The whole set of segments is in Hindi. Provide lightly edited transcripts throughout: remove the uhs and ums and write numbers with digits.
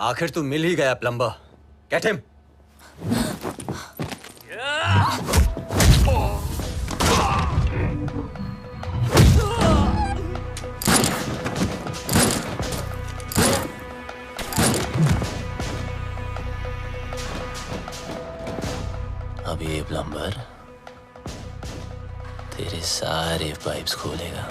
आखिर तू मिल ही गया प्लम्बर। Get him. अब ये प्लम्बर तेरे सारे पाइप्स खोलेगा।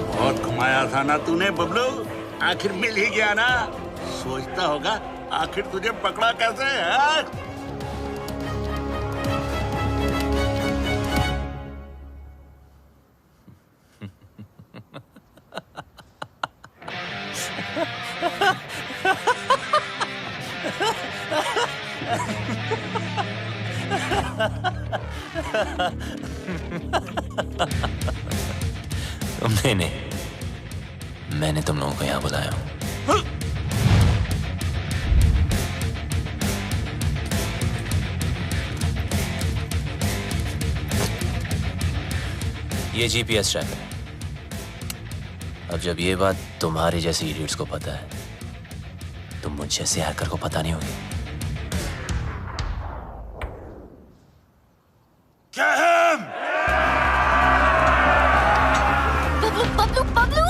बहुत घुमाया था ना तूने बबलू, आखिर मिल ही गया ना। सोचता होगा आखिर तुझे पकड़ा कैसे है? तुमने नहीं, मैंने तुम लोगों को यहाँ बुलाया हूँ। ये जीपीएस ट्रैकर है। अब जब ये बात तुम्हारे जैसे इडियट्स को पता है, तो मुझ जैसे हैकर को पता नहीं होगी। Bablu Bablu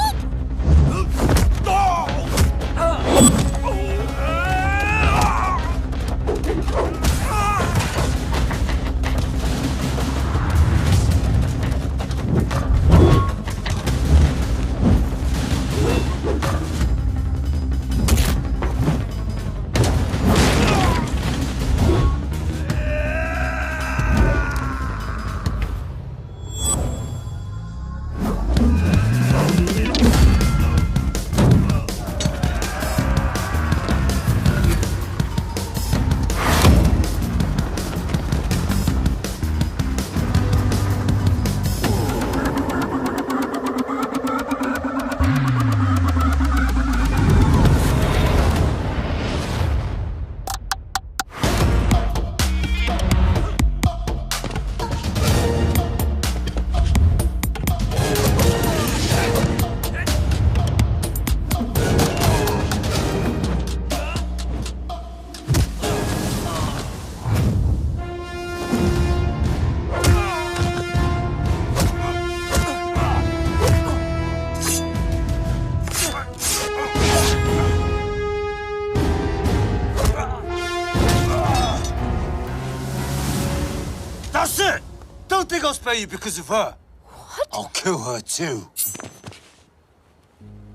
That's it! Don't think I'll spare you because of her. What? I'll kill her too.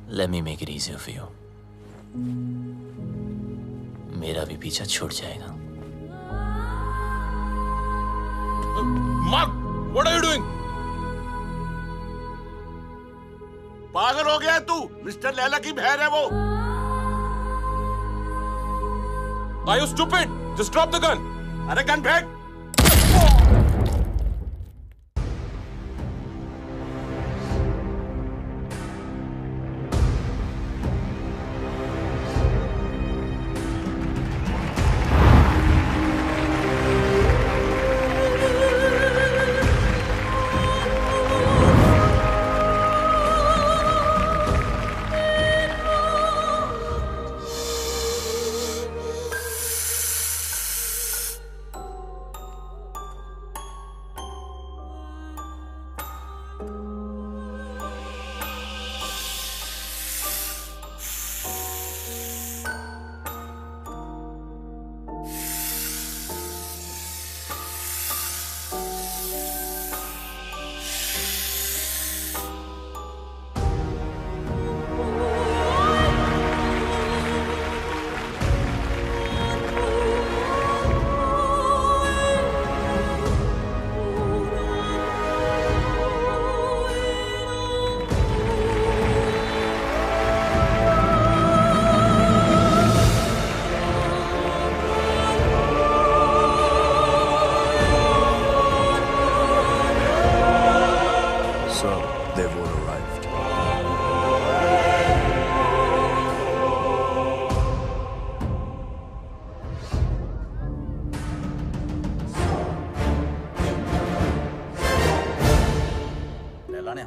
Let me make it easier for you. मेरा भी पीछा छूट जाएगा। Mark, what are you doing? पागल हो गया तू? मिस्टर लैला की बहन है वो। Are you stupid? Just drop the gun. अरे गन फेंक।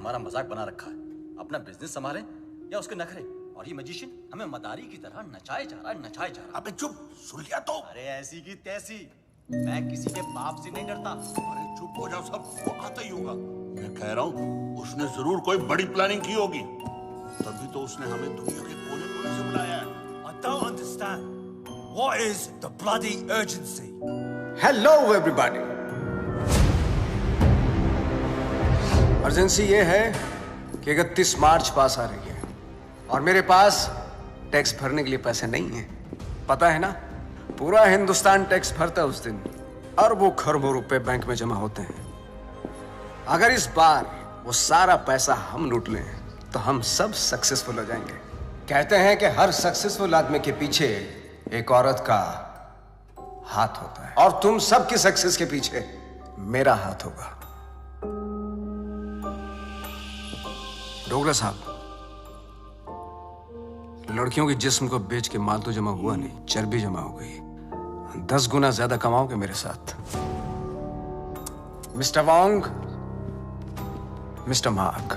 हमारा मजाक बना रखा है। अपना बिजनेस संभालें या उसके नखरे। और ये मैजिशियन हमें मदारी की तरह नचाए जा रहा है, नचाए जा रहा है। अबे चुप, सुन लिया तो। अरे ऐसी की तैसी, मैं किसी के बाप से नहीं डरता। अरे चुप हो जाओ, सबको आता ही होगा। मैं कह रहा हूँ उसने जरूर कोई बड़ी प्लानिंग की होगी, तभी तो उसने हमें दुनिया के कोने कोने से बुलाया है। I don't understand. What is the bloody urgency? Hello everybody. Urgency ये है कि 31 मार्च पास आ रही है और मेरे पास टैक्स भरने के लिए पैसे नहीं है। पता है ना, पूरा हिंदुस्तान टैक्स भरता है उस दिन। अरबों खरबों रुपए बैंक में जमा होते हैं। अगर इस बार वो सारा पैसा हम लूट लें तो हम सब सक्सेसफुल हो जाएंगे। कहते हैं कि हर सक्सेसफुल आदमी के पीछे एक औरत का हाथ होता है और तुम सबकी सक्सेस के पीछे मेरा हाथ होगा। डोगरा साहब, लड़कियों के जिस्म को बेच के माल तो जमा हुआ नहीं, चर्बी जमा हो गई। 10 गुना ज्यादा कमाओगे मेरे साथ। Mister Wong, mister mark,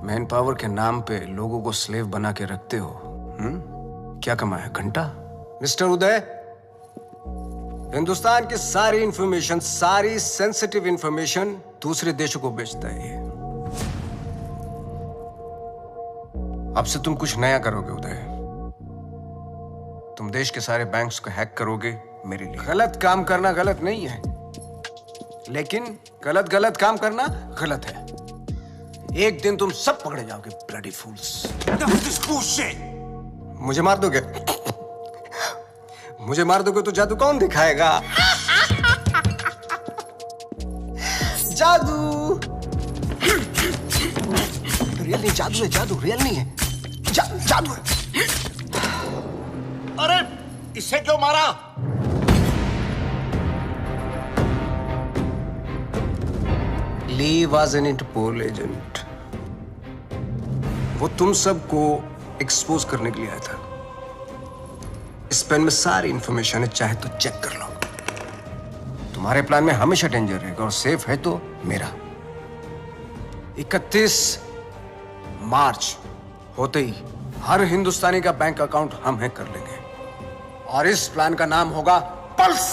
man power के नाम पे लोगों को स्लेव बना के रखते हो। क्या कमाया? घंटा। मिस्टर उदय, हिंदुस्तान की सारी इंफॉर्मेशन, सारी सेंसिटिव इंफॉर्मेशन दूसरे देशों को बेचता है ये। अब से तुम कुछ नया करोगे उदय। तुम देश के सारे बैंक्स को हैक करोगे मेरे लिए। गलत काम करना गलत नहीं है, लेकिन गलत काम करना गलत है। एक दिन तुम सब पकड़े जाओगे, bloody fools. Enough of this bullshit. मुझे मार दोगे? मुझे मार दोगे तो जादू कौन दिखाएगा? जादू रियल नहीं, जादू है, जादू रियल नहीं है, जादू है। अरे इसे क्यों मारा? ली वॉज एन इंटरपोल एजेंट। वो तुम सबको एक्सपोज करने के लिए आया था। इस पेन में सारी इंफॉर्मेशन है, चाहे तो चेक कर लो। तुम्हारे प्लान में हमेशा डेंजर रहेगा और सेफ है तो मेरा। 31 मार्च होते ही हर हिंदुस्तानी का बैंक अकाउंट हम हैक कर लेंगे और इस प्लान का नाम होगा पल्स।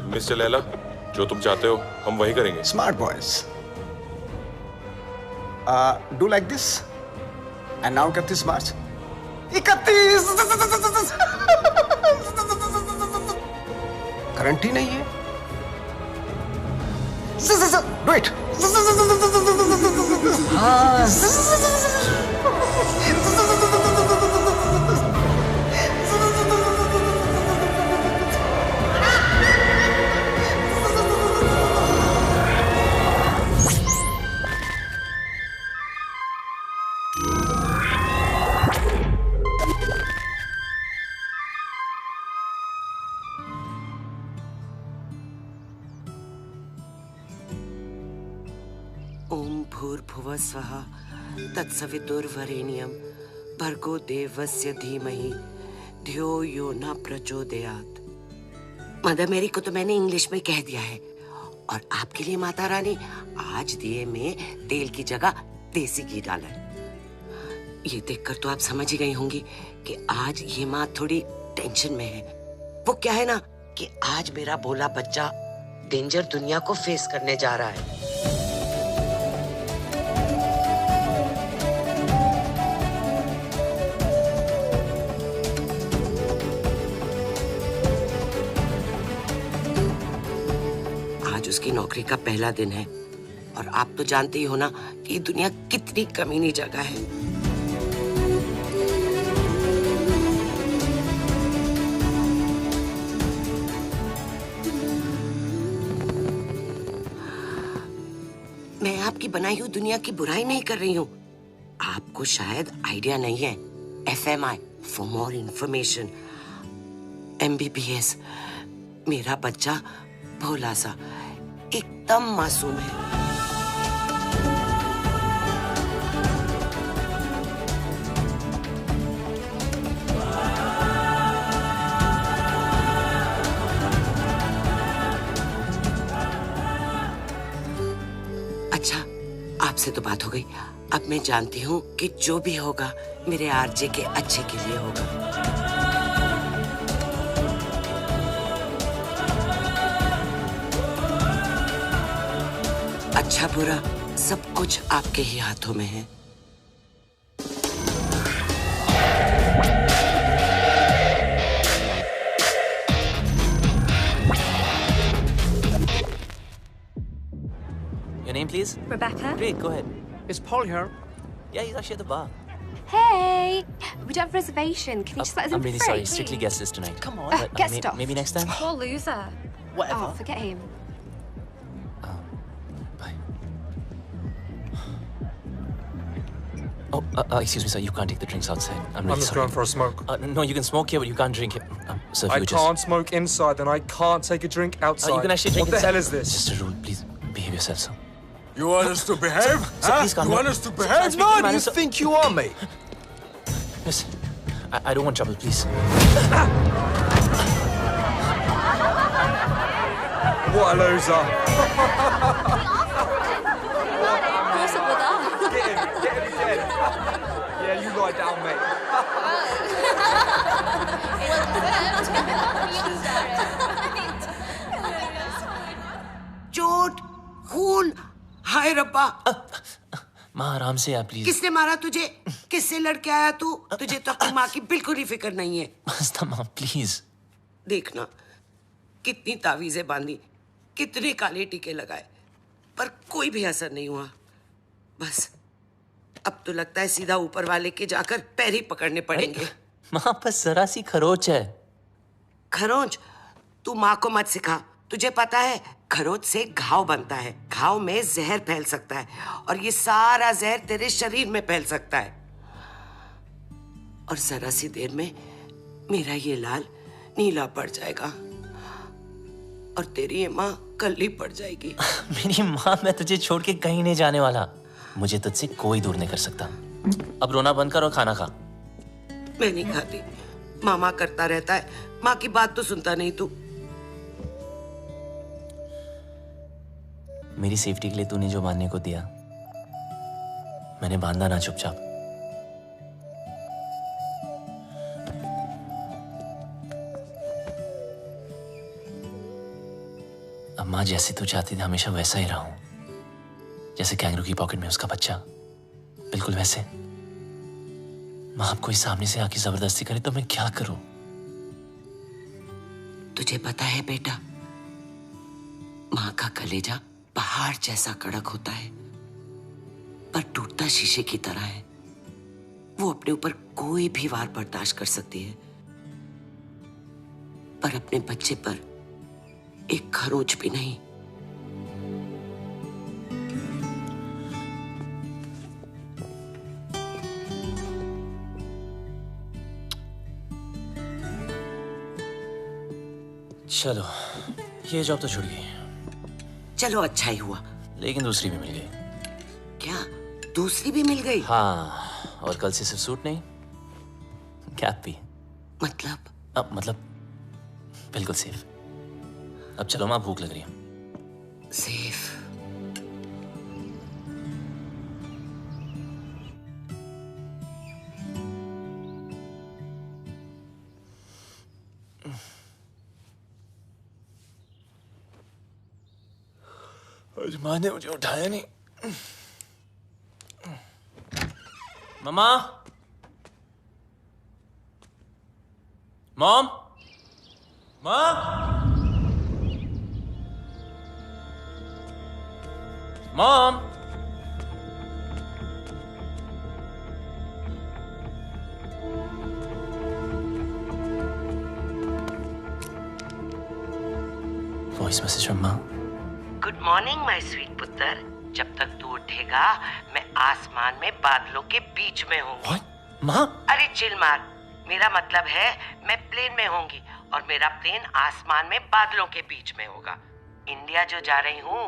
मिस्टर लैला, जो तुम चाहते हो हम वही करेंगे। Smart boys, do like this and now 31 March. 31 current ही नहीं है। Do it. ओम भूर्भुवः स्वः तत्सवितुर्वरेण्यं भर्गो देवस्य धीमहि धियो यो न प्रचोदयात्। मदर मेरी को तो मैंने इंग्लिश में कह दिया है और आपके लिए माता रानी आज दिए में तेल की जगह देसी घी डाला है। ये देखकर तो आप समझ ही गई होंगी कि आज ये माँ थोड़ी टेंशन में है। वो क्या है ना कि आज मेरा भोला बच्चा डेंजर दुनिया को फेस करने जा रहा है। आज उसकी नौकरी का पहला दिन है और आप तो जानते ही हो ना कि ये दुनिया कितनी कमीनी जगह है। मैं आपकी बनाई हुई दुनिया की बुराई नहीं कर रही हूँ। आपको शायद आइडिया नहीं है। FMI for more information, MBBS। मेरा बच्चा भोला सा एकदम मासूम है। आपसे तो बात हो गई। अब मैं जानती हूँ कि जो भी होगा मेरे आरजे के अच्छे के लिए होगा। अच्छा बुरा सब कुछ आपके ही हाथों में है। Your name, please? Rebecca. Great, go ahead. Is Paul here? Yeah, he's actually at the bar. Hey, we don't have a reservation. Can you just let us in I'm for really free, sorry. please? Strictly guest list tonight. Come on. But, get stuffed. maybe next time. Poor loser. Whatever. Oh, forget him. Bye. Oh, excuse me, sir. You can't take the drinks outside. I'm really I'm just sorry. going for a smoke. No, you can smoke here, but you can't drink it. Sir, if I you would just... can't smoke inside, then I can't take a drink outside. You can actually drink What the inside. hell is this? It's just a rule. Please behave yourself, sir. You want us to behave? Sir, please calm You down. want us to behave? Sir, man, No, you sir. think you are, mate? Listen, I don't want trouble, please. What a loser. What's up with that? Get him dead. Yeah, you lie down, mate. चोट, खून, हाय रब्बा। माँ आराम से आ प्लीज। किसने मारा तुझे? किससे लड़के आया तू? तुझे तो अपनी माँ की बिल्कुल ही फिक्र नहीं है। मस्ता माँ प्लीज। देखना कितनी तावीजें बांधी, कितने काले टीके लगाए, पर कोई भी असर नहीं हुआ। बस अब तो लगता है सीधा ऊपर वाले के जाकर पैर ही पकड़ने पड़ेंगे। माँ बस जरा सी खरोच है। खरोंच? तू माँ को मत सिखा। तुझे पता है खरोच से घाव बनता है, घाव में जहर फैल सकता है और ये सारा जहर तेरे शरीर में फैल सकता है और जरा सी देर में मेरा ये लाल नीला पड़ जाएगा और तेरी ये माँ कल्ली पड़ जाएगी। मेरी माँ, मैं तुझे छोड़ के कहीं नहीं जाने वाला। मुझे तुझसे कोई दूर नहीं कर सकता। अब रोना बंद कर और खाना खा। मैं नहीं खाती। मामा करता रहता है, माँ की बात तो सुनता नहीं तू। मेरी सेफ्टी के लिए तूने जो बांधने को दिया मैंने बांधा ना चुपचाप। अब माँ जैसे तू चाहती थी हमेशा वैसा ही रहूं, जैसे कैंगरू की पॉकेट में उसका बच्चा, बिल्कुल वैसे। माँ अब कोई सामने से आके जबरदस्ती करे तो मैं क्या करूं? तुझे पता है बेटा, माँ का कलेजा पहाड़ जैसा कड़क होता है पर टूटता शीशे की तरह है। वो अपने ऊपर कोई भी वार बर्दाश्त कर सकती है पर अपने बच्चे पर एक खरोंच भी नहीं। चलो ये जॉब तो छूट गई, चलो अच्छा ही हुआ। लेकिन दूसरी भी मिल गई। क्या दूसरी भी मिल गई? हाँ, और कल से सिर्फ सूट नहीं, कैप भी। मतलब? मतलब बिल्कुल सेफ। अब चलो माँ, भूख लग रही है। सेफ? आज माँ ने मुझे उठाया नहीं। मम्मा, मॉम, माँ, मॉम। वॉइस मैसेज फ्रॉम माँ। गुड मॉर्निंग माय स्वीट पुत्र। जब तक तू उठेगा मैं आसमान में बादलों के बीच में हूँ। माँ? अरे चिल मार। मेरा मतलब है मैं प्लेन में होंगी और मेरा प्लेन आसमान में बादलों के बीच में होगा। इंडिया जो जा रही हूँ।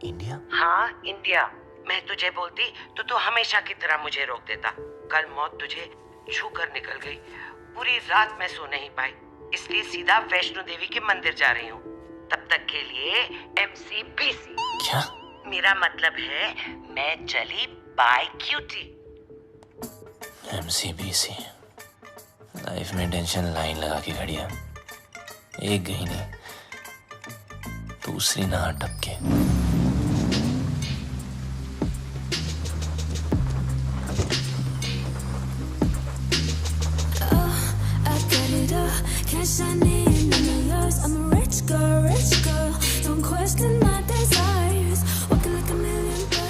इंडिया? हाँ इंडिया। मैं तुझे बोलती तो तू हमेशा की तरह मुझे रोक देता। कल मौत तुझे छू कर निकल गई। पूरी रात मैं सो नहीं पाई, इसलिए सीधा वैष्णो देवी के मंदिर जा रही हूँ। तब तक के लिए MCBC। क्या? मेरा मतलब है मैं चली बाय क्यूटी। MCBC लाइफ में टेंशन लाइन लगा के खड़ी है, एक गई नहीं, दूसरी ना टपके।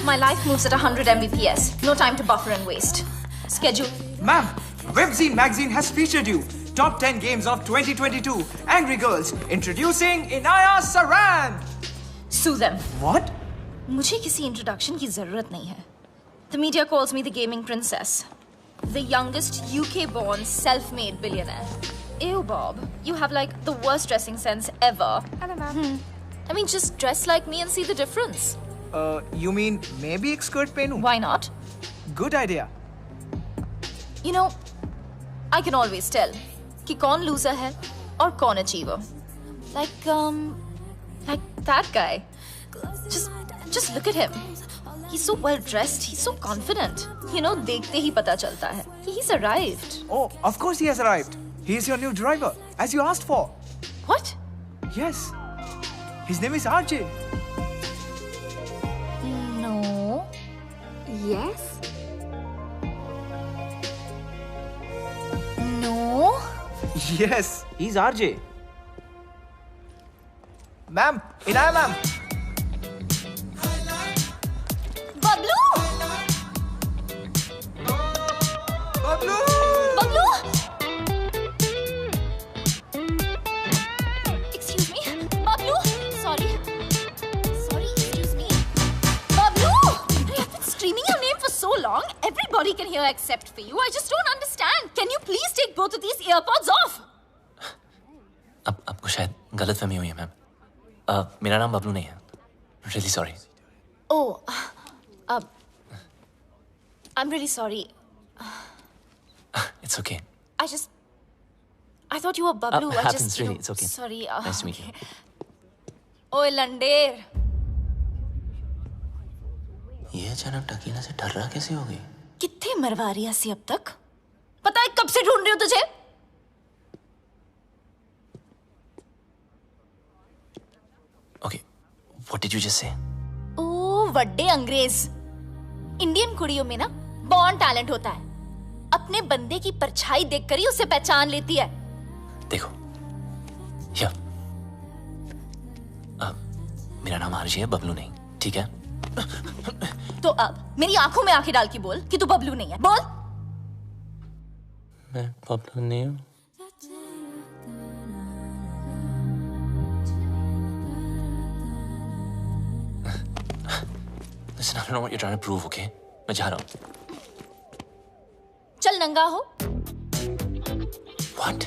My life moves at 100 Mbps. No time to buffer and waste. Schedule. Ma'am, Webzine magazine has featured you. Top 10 games of 2022. Angry Girls. Introducing Inaya Saran. Sue them. What? मुझे किसी introduction की जरूरत नहीं है. The media calls me the gaming princess. The youngest UK-born self-made billionaire. Ew, Bob. You have like the worst dressing sense ever. Hello, ma'am. I mean, just dress like me and see the difference. You mean maybe एक skirt पहनूं? Why not? Good idea. You know, I can always tell कि कौन loser है और कौन achiever. Like that guy. Just look at him. He's so well dressed. He's so confident. You know, देखते ही पता चलता है. He's arrived. Oh, of course he has arrived. He is your new driver, as you asked for. What? Yes. His name is RJ. No. Yes? No. Yes, he's RJ. Ma'am, Inaya ma'am. Bablu! Bablu! Bablu! Excuse me. Bablu! Sorry, excuse me. Bablu! I've been screaming your name for so long. Everybody can hear except for you. I just don't understand. Can you please take both of these earpods off? अब आपको शायद गलतफहमी हुई है मैम। मेरा नाम बबलू नहीं है। Really sorry. Oh, I'm really sorry. It's okay. I thought you were Bablu. Happens really. It's okay. Sorry. Nice to meet you. ओए लंडेर, ये अचानक टकीला से ठर्रा कैसे हो गई? कितने मरवा रही हसी अब तक? पता है कब से ढूंढ रही हूँ तुझे? Okay, what did you just say? ओ वड्डे अंग्रेज। इंडियन कुड़ियों में ना बॉर्न टैलेंट होता है। अपने बंदे की परछाई देखकर ही उसे पहचान लेती है। देखो, या मेरा नाम आरजी है, बबलू नहीं, ठीक है? तो अब मेरी आंखों में आंखें डाल के बोल कि तू बबलू नहीं है। बोल। मैं बबलू नहीं हूँ। Listen, I don't know what you're trying to prove, okay? मैं जा रहा हूँ। चल नंगा हो। What?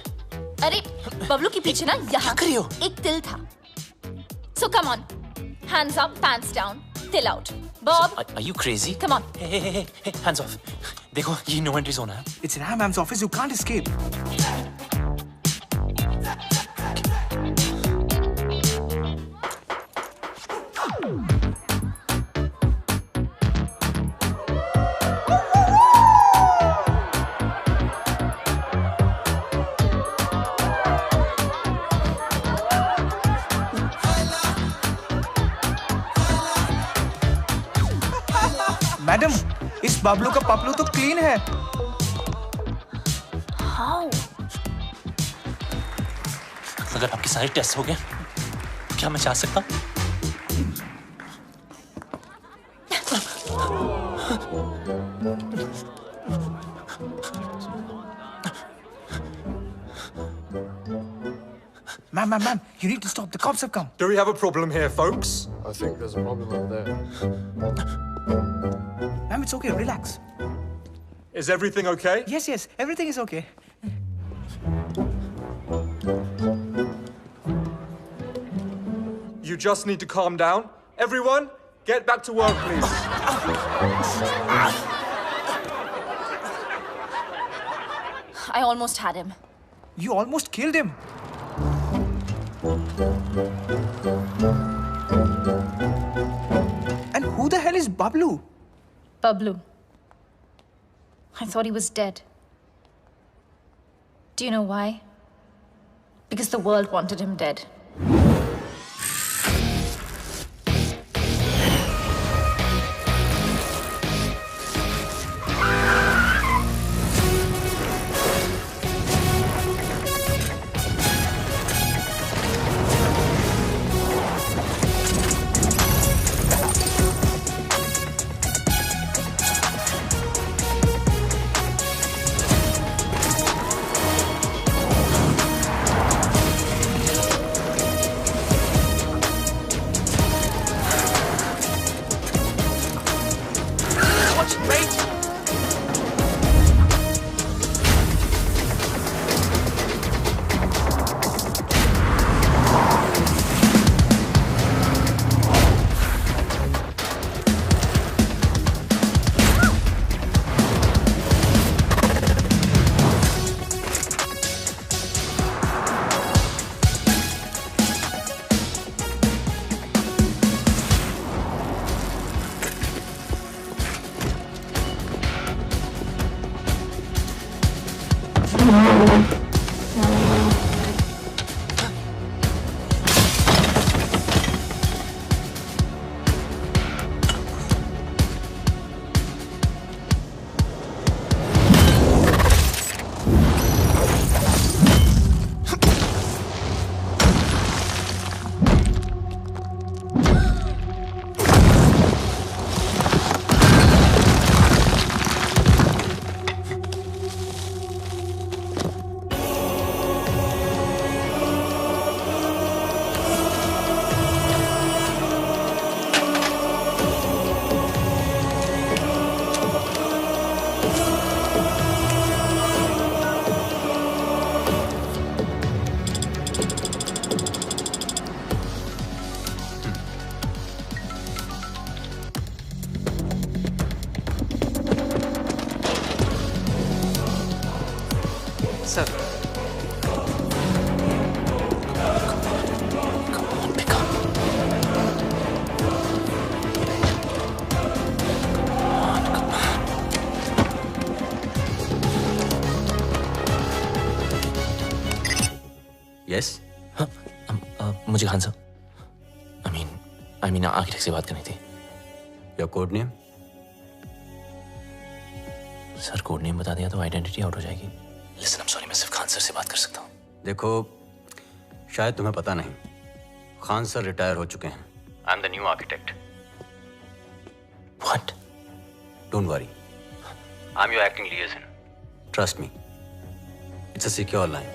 अरे बबलू के पीछे ना यहाँ कर रही हो? एक तिल था। So come on, hands up, pants down, till out. Bob, Are you crazy? come on. Hey, hands off. देखो, ये no entry zone है। It's Inaya ma'am's office. You can't escape. Madam, इस बबलू का पपलू तो क्लीन है। How? अगर आपके सारे टेस्ट हो गए, क्या मैं जा सकता? Ma'am, you need to stop. The cops have come. Do we have a problem here, folks? I think there's a problem over there. Ma'am, it's okay. Relax. Is everything okay? Yes, everything is okay. You just need to calm down. Everyone, get back to work, please. I almost had him. You almost killed him. And Who the hell is Bablu? Bablu. I thought he was dead. Do you know why? Because the world wanted him dead. Yes? मुझे खान साहब I mean आर्किटेक्ट से बात करनी थी. Your code name? Sir code name बता दिया तो आइडेंटिटी आउट हो जाएगी. Listen, I'm sorry, मैं सिर्फ खान सर से बात कर सकता हूँ. देखो, शायद तुम्हें पता नहीं, खान सर रिटायर हो चुके हैं. I'm the new architect. What? Don't worry. I'm your acting liaison. Trust me. It's a secure line.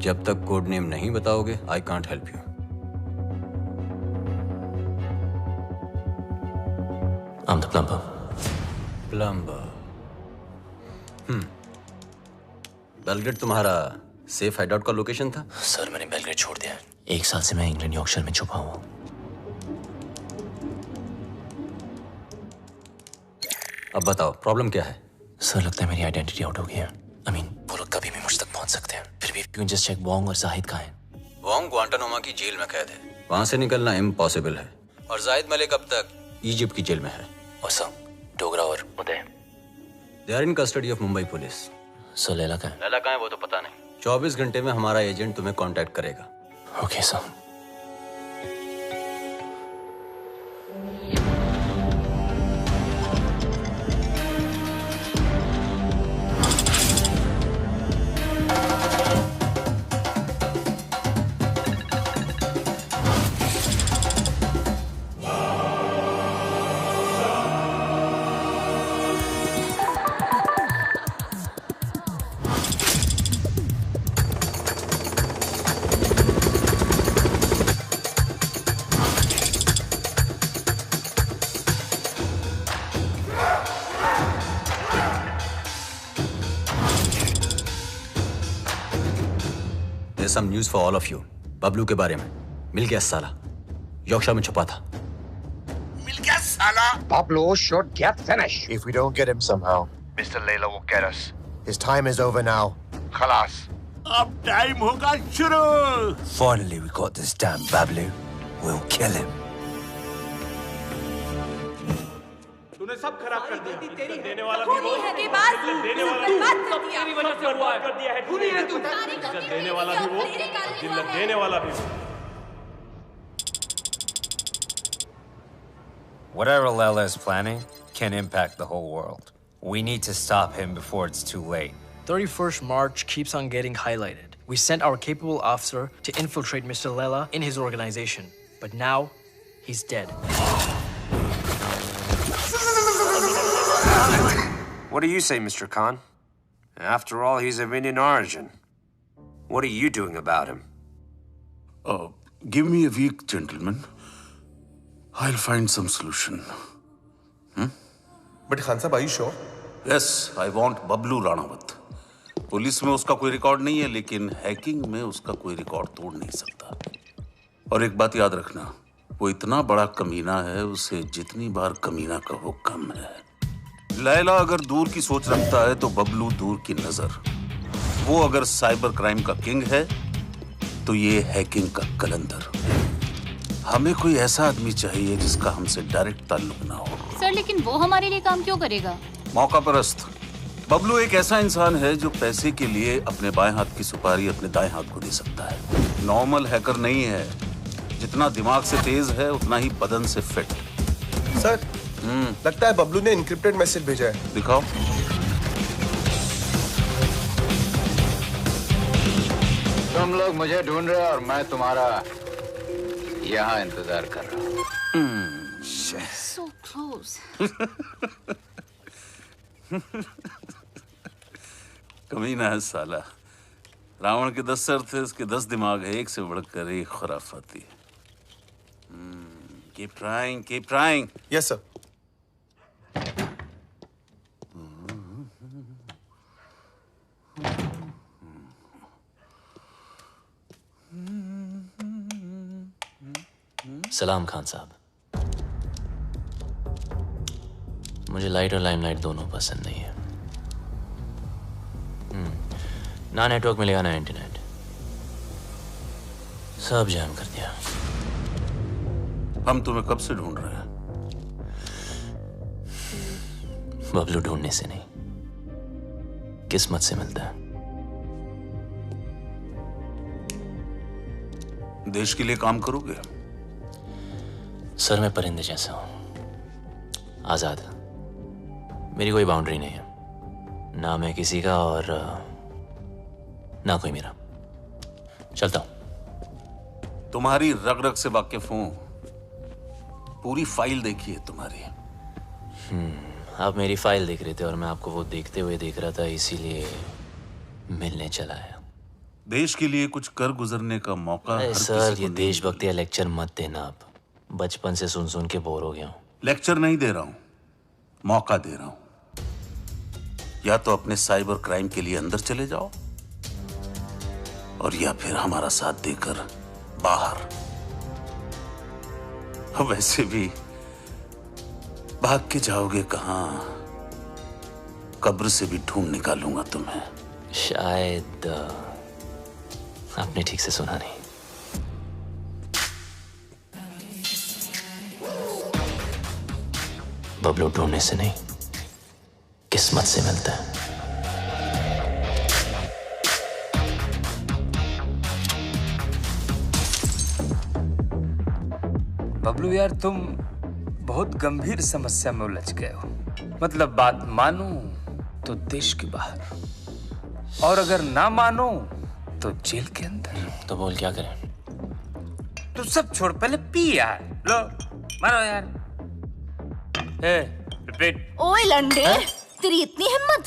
जब तक कोड नेम नहीं बताओगे, I can't help you. I'm the plumber. Plumber. Belgrade तुम्हारा सेफ हाइडआउट का लोकेशन था? सर मैंने बेलग्रेड छोड़ दिया है. 1 साल से मैं इंग्लैंड यॉर्कशायर में छुपा हुआ हूँ. अब बताओ प्रॉब्लम क्या है? सर लगता है मेरी आइडेंटिटी आउट हो गई है. वो लोग कभी भी मुझ तक पहुंच सकते हैं. फिर भी you can just check Wong और जाहिद कहाँ हैं. वोंग ग्वांटानामो की जेल में कैद है. वहां से निकलना इम्पॉसिबल है. और जाहिद मलिक अब तक इजिप्ट की जेल में है. और सर डोगरा और Uday they are in custody of Mumbai police. Sir Laila कहाँ है? लैला कहाँ है वो तो पता नहीं. 24 घंटे में हमारा एजेंट तुम्हें कांटेक्ट करेगा. Okay sir. Some news for all of you. Bablu के बारे में. मिल गया साला. यॉर्कशायर में छुपा था. मिल गया साला. Pablo should get finished. If we don't get him somehow, Mr. Layla will get us. His time is over now. खलास. अब टाइम होगा शुरू। Finally, we got this damn Bablu. We'll kill him. तूने सब खराब कर दिया। देने वाला भी वो, के बाद देने वाला भी तेरी वजह से हुआ है। कर दिया है। खूनी है तू। देने वाला भी वो, देने वाला भी वो। Whatever Lela is planning can impact the whole world. We need to stop him before it's too late. 31st March keeps on getting highlighted. We sent our capable officer to infiltrate Mr. Lela in his organization. But now, he's dead. What do you say, Mr. Khan? After all, he's of Indian origin. What are you doing about him? Give me a week, gentlemen. I'll find some solution. But Khan Sahib, are you sure? Yes, I want Bablu Ranawat. Police में उसका कोई रिकॉर्ड नहीं है, लेकिन हैकिंग में उसका कोई रिकॉर्ड तोड़ नहीं सकता। और एक बात याद रखना, वो इतना बड़ा कमीना है, उसे जितनी बार कमीना कहो कम है। लैला अगर दूर की सोच रखता है तो बबलू दूर की नजर। वो अगर साइबर क्राइम का किंग है तो ये हैकिंग का कलंदर। हमें कोई ऐसा आदमी चाहिए जिसका हमसे डायरेक्ट ताल्लुक ना हो। सर, लेकिन वो हमारे लिए काम क्यों करेगा? मौका परस्त। बबलू एक ऐसा इंसान है जो पैसे के लिए अपने बाएं हाथ की सुपारी अपने दाएं हाथ को दे सकता है। नॉर्मल हैकर नहीं है, जितना दिमाग से तेज है उतना ही बदन से फिट। सर, लगता है बबलू ने इनक्रिप्टेड मैसेज भेजा है। दिखाओ। तुम लोग मुझे ढूंढ रहे हो और मैं तुम्हारा यहाँ इंतजार कर रहा हूँ। So close. कमीना है साला। रावण के 10 सर थे, उसके 10 दिमाग है, एक से बढ़कर एक खुराफाती। Keep trying, keep trying. Yes, sir. सलाम खान साहब। मुझे लाइट और लाइमलाइट दोनों पसंद नहीं है। ना नेटवर्क मिलेगा ना इंटरनेट, सब जाम कर दिया। हम तुम्हें कब से ढूंढ रहे हैं? बबलू ढूंढने से नहीं, किस्मत से मिलता है। देश के लिए काम करोगे? सर, मैं परिंदे जैसा हूं, आजाद। मेरी कोई बाउंड्री नहीं है, ना मैं किसी का और ना कोई मेरा। चलता हूं। तुम्हारी रग रग से वाकिफ हूं, पूरी फाइल देखी है तुम्हारी। आप मेरी फाइल देख रहे थे और मैं आपको वो देखते हुए देख रहा था, इसीलिए मिलने चला आया। देश के लिए कुछ कर गुजरने का मौका। सर, ये देशभक्ति का लेक्चर मत देना। आप बचपन से सुन सुन के बोर हो गया हूं। लेक्चर नहीं दे रहा हूं, मौका दे रहा हूं। या तो अपने साइबर क्राइम के लिए अंदर चले जाओ, और या फिर हमारा साथ देकर बाहर। वैसे भी भाग के जाओगे कहां? कब्र से भी ढूंढ निकालूंगा तुम्हें। शायद आपने ठीक से सुना नहीं। बबलू ढूंढने से नहीं, किस्मत से मिलता है। बबलू यार, तुम बहुत गंभीर समस्या में उलझ गए हो। मतलब बात मानो तो देश के बाहर, और अगर ना मानो तो जेल के अंदर। तो बोल क्या करें? तू सब छोड़, पहले पी यार। लो मारो यार। रिपीट। ओए लंडे, तेरी इतनी हिम्मत?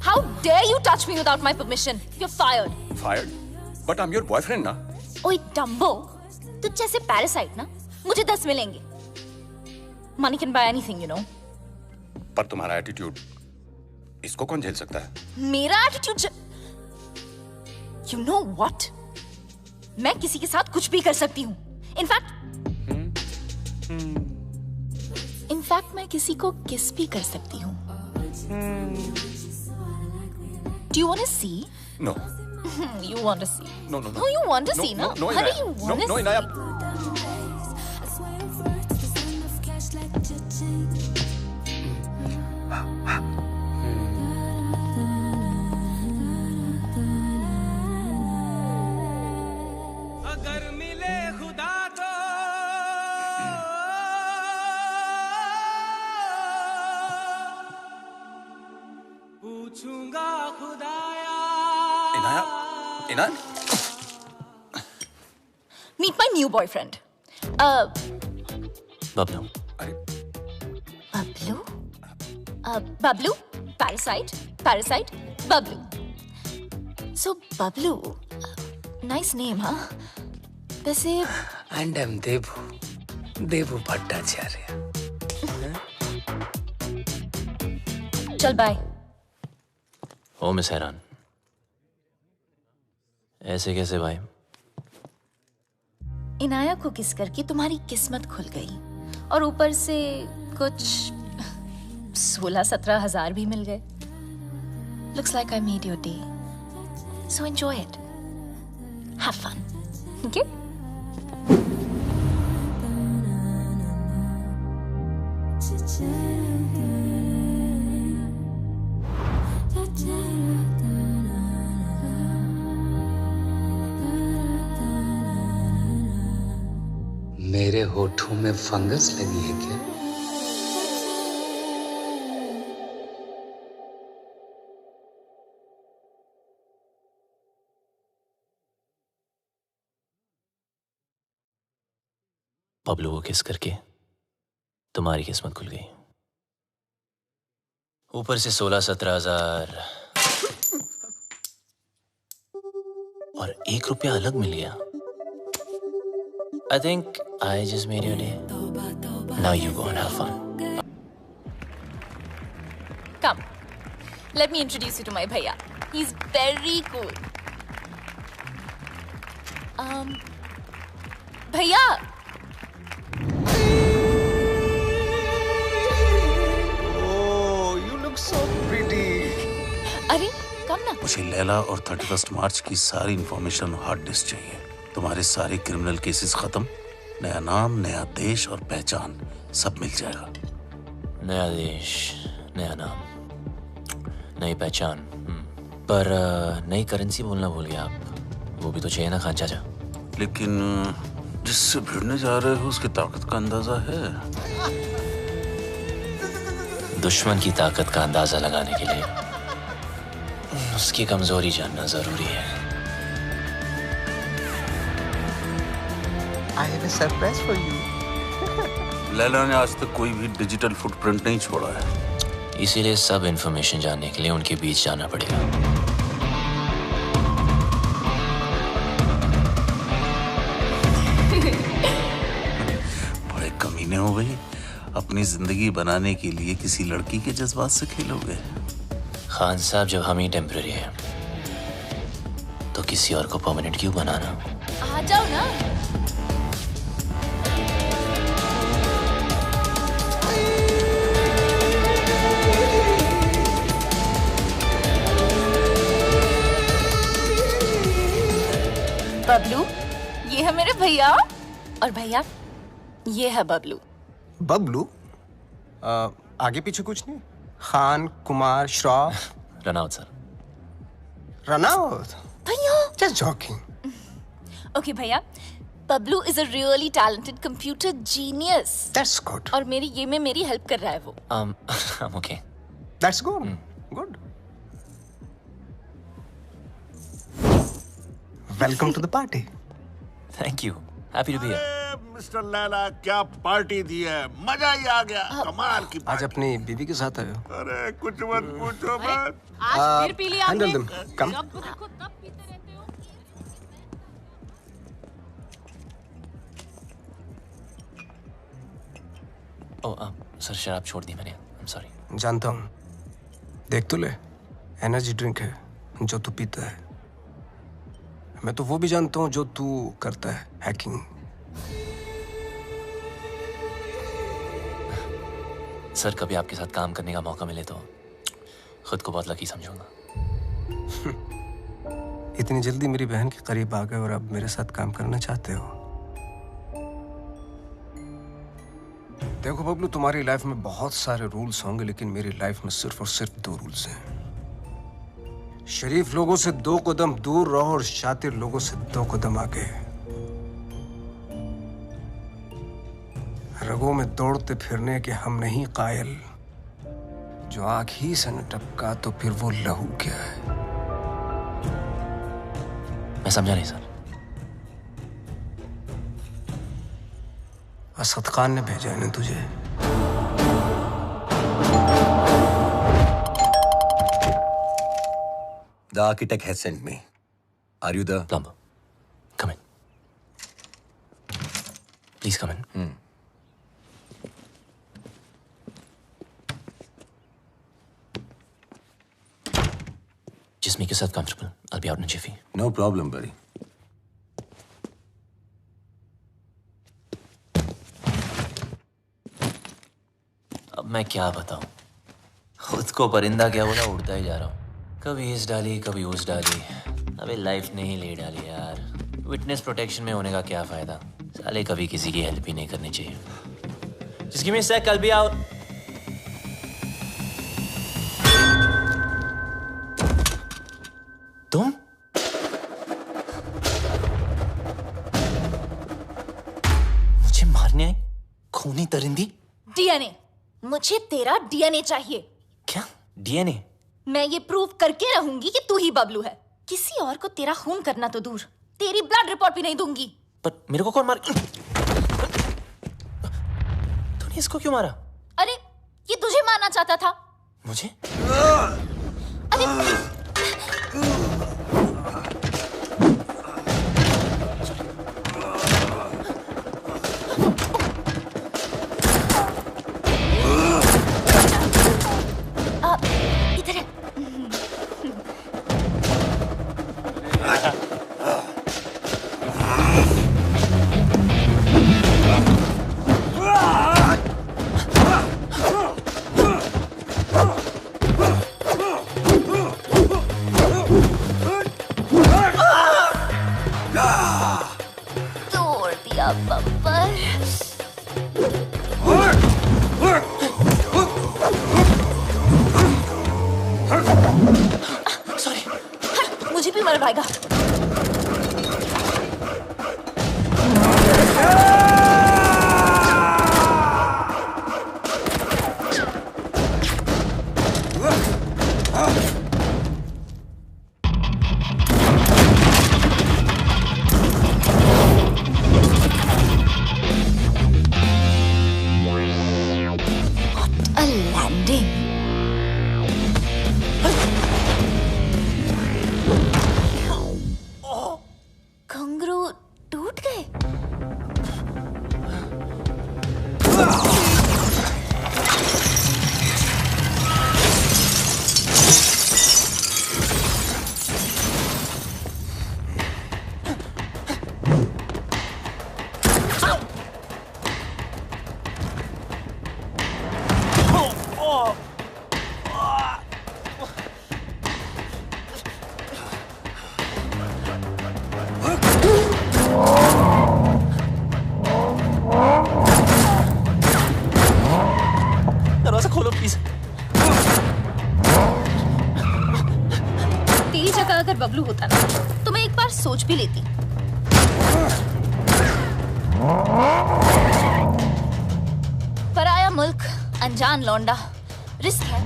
How dare you touch me without my permission? You're fired. Fired? But I'm your boyfriend, ना? ओए डम्बो, तुझ जैसे पैरासाइट ना मुझे 10 मिलेंगे। Money can buy anything, you know. पर तुम्हारा एटीट्यूड, इसको कौन झेल सकता है? मेरा एटीट्यूड? You know what? मैं किसी के साथ कुछ भी कर सकती हूँ। इनफैक्ट मैं किसी को किस भी कर सकती हूँ। Do you want to see? No. You want to see? No, no, no. No, you want to see, no? No, Honey, Inaya. you want to No, see? Inaya. अगर मिले खुदा तो पूछूंगा खुदाया Inaya, Inaya. Meet my new boyfriend. Bablu. Bablu? Bablu? Parasite? Parasite? Bablu. So, Bablu. Nice name, huh? वैसे And I'm Devu. Devu Bhattacharya. चल बाय. ओ मिस हैरान, ऐसे कैसे भाई? इनाया को किस करके तुम्हारी किस्मत खुल गई और ऊपर से कुछ 16-17 हजार भी मिल गए. Looks like I made your day. So enjoy it. Have fun. Okay? मेरे होठों में फंगस लगी है क्या? बबलू को किस करके तुम्हारी किस्मत खुल गई. ऊपर से 16-17 हजार और 1 रुपया अलग मिल गया. I think I just made your day. Now you go and have fun. Come. Let me introduce you to my bhaiya. He's very cool. Bhaiya. Oh, you look so pretty. अरे, come ना. मुझे लैला और 31 मार्च की सारी इंफॉर्मेशन हार्ड डिस्क चाहिए. तुम्हारे सारे क्रिमिनल केसेस खत्म, नया नाम, नया देश और पहचान सब मिल जाएगा. नया देश, नया नाम, नई पहचान. पर नई करेंसी बोलना भूल गया आप. वो भी तो चाहिए ना खान चाचा. लेकिन जिससे भिड़ने जा रहे हो उसकी ताकत का अंदाजा है? दुश्मन की ताकत का अंदाजा लगाने के लिए उसकी कमजोरी जानना जरूरी है. I have a surprise for you. Laila ने आज तक कोई भी डिजिटल फुटप्रिंट नहीं छोड़ा है. इसीलिए सब इंफॉर्मेशन जानने के लिए उनके बीच जाना पड़ेगा. बड़े कमीने हो गई. अपनी जिंदगी बनाने के लिए किसी लड़की के जज्बात से खेलोगे? खान साहब, जब हम ही टेम्पररी हैं तो किसी और को परमानेंट क्यों बनाना? आ जाओ ना. बबलू, ये है मेरे भैया. और भैया, ये है बबलू. बबलू? आगे पीछे कुछ नहीं? Khan, Kumar, Shroff. Run out sir. Run out? भैया. Just joking. Okay, भैया. Bablu is a really talented computer genius. That's good. और मेरी ये में मेरी हेल्प कर रहा है वो. I'm okay. That's good. Good. Welcome to the party. Thank you. Happy to be here. Mister Laila, क्या पार्टी दी है, मजा ही आ गया. कमाल की आज अपनी बीवी के साथ आए हो? अरे कुछ मत पूछो मत. आज फिर पी लिया आपने. Handle them. Come. जब देखो तब पीते रहते हो. सर शराब छोड़ दी मैंने. I'm sorry. जानता हूँ. देख तो ले, एनर्जी ड्रिंक है जो तू पीता है. मैं तो वो भी जानता हूँ जो तू करता है, हैकिंग. सर, कभी आपके साथ काम करने का मौका मिले तो खुद को बहुत लकी समझूंगा. इतनी जल्दी मेरी बहन के करीब आ गए और अब मेरे साथ काम करना चाहते हो? देखो बबलू, तुम्हारी लाइफ में बहुत सारे रूल्स होंगे, लेकिन मेरी लाइफ में सिर्फ और सिर्फ 2 रूल्स हैं। शरीफ लोगों से 2 कदम दूर रहो और शातिर लोगों से 2 कदम आगे। रगों में दौड़ते फिरने के हम नहीं कायल, जो आंख ही से न टपका तो फिर वो लहू क्या है? मैं समझा नहीं सर। असद खान ने भेजा है ना तुझे? The architect has sent me. Are you the plumber? Come in. Please come in. Just make yourself comfortable. I'll be out in a jiffy. No problem, buddy. अब मैं क्या बताऊं? खुद को परिंदा क्या बोला, उड़ता ही जा रहा हूं। कभी इस डाली, कभी उस डाली। अबे लाइफ ने ही ले डाली यार। विटनेस प्रोटेक्शन में होने का क्या फायदा? साले कभी किसी की हेल्प ही नहीं करनी चाहिए। Just give me a sec, I'll be out. तुम? मुझे मारने आई? खूनी परिंदी? डीएनए। मुझे तेरा डीएनए चाहिए। क्या? डीएनए? मैं ये प्रूव करके रहूंगी कि तू ही बबलू है। किसी और को तेरा खून करना तो दूर, तेरी ब्लड रिपोर्ट भी नहीं दूंगी। पर मेरे को कौन मार? तूने इसको क्यों मारा? अरे ये तुझे मारना चाहता था। मुझे? अरे इधर है। तोड़ दिया बम्पर। सॉरी। मुझे भी मर पाएगा। What a landing. घुंघरू टूट गए। दरवाजा खोलो प्लीज। तेरी जगह अगर बबलू होता ना तो मैं एक बार सोच भी लेती। पराया मुल्क, अनजान लौंडा, रिस्क है।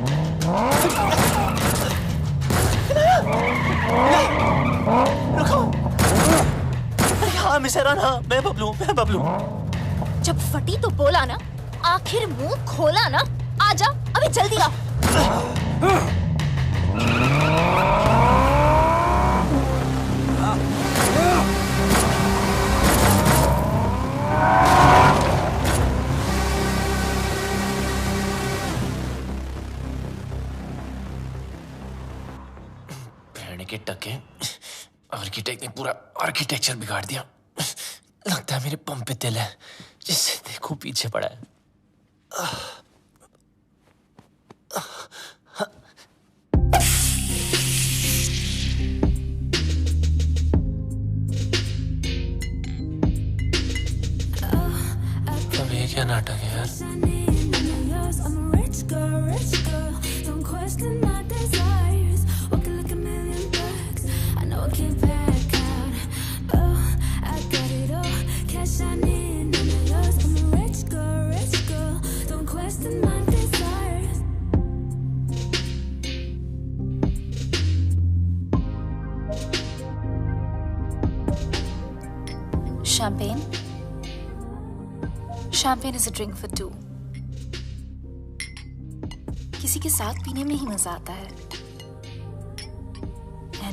रुको। अरे हाँ मिसेरा ना, मैं बबलू। जब फटी तो बोला ना, आखिर मुंह खोला ना। आजा अभी जल्दी आ। भेड़ने के टके, आर्किटेक्ट ने पूरा आर्किटेक्चर बिगाड़ दिया। लगता है मेरे पंप पे तिल है, जिससे देखो पीछे पड़ा है। क्या नाटक है यार? Champagne? Champagne is a drink for two. किसी के साथ पीने में ही मजा आता है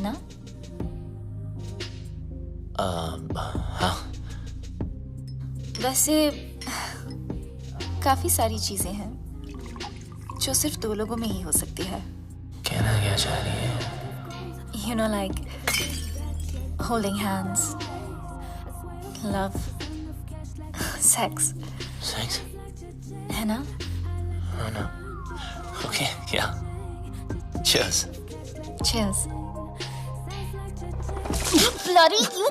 ना? हाँ। वैसे काफी सारी चीजें हैं जो सिर्फ दो लोगों में ही हो सकती है। कहना क्या चाह रही है? You know, like holding hands, love, sex. Sex? है ना? हाँ ना। Okay, yeah. Cheers. Cheers. Bloody you!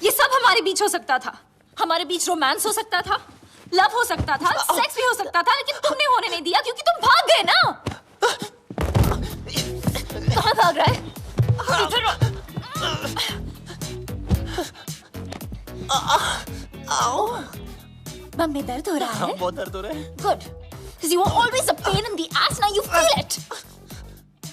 ये सब हमारे बीच हो सकता था। हमारे बीच रोमांस हो सकता था, लव हो सकता था, सेक्स भी हो सकता था, लेकिन तुमने होने नहीं दिया क्योंकि तुम भाग गए ना। कहाँ भाग रहा है? बम में दर्द हो रहा है? बहुत दर्द हो रहा है। Good, because you were always a pain in the ass. Now you feel it.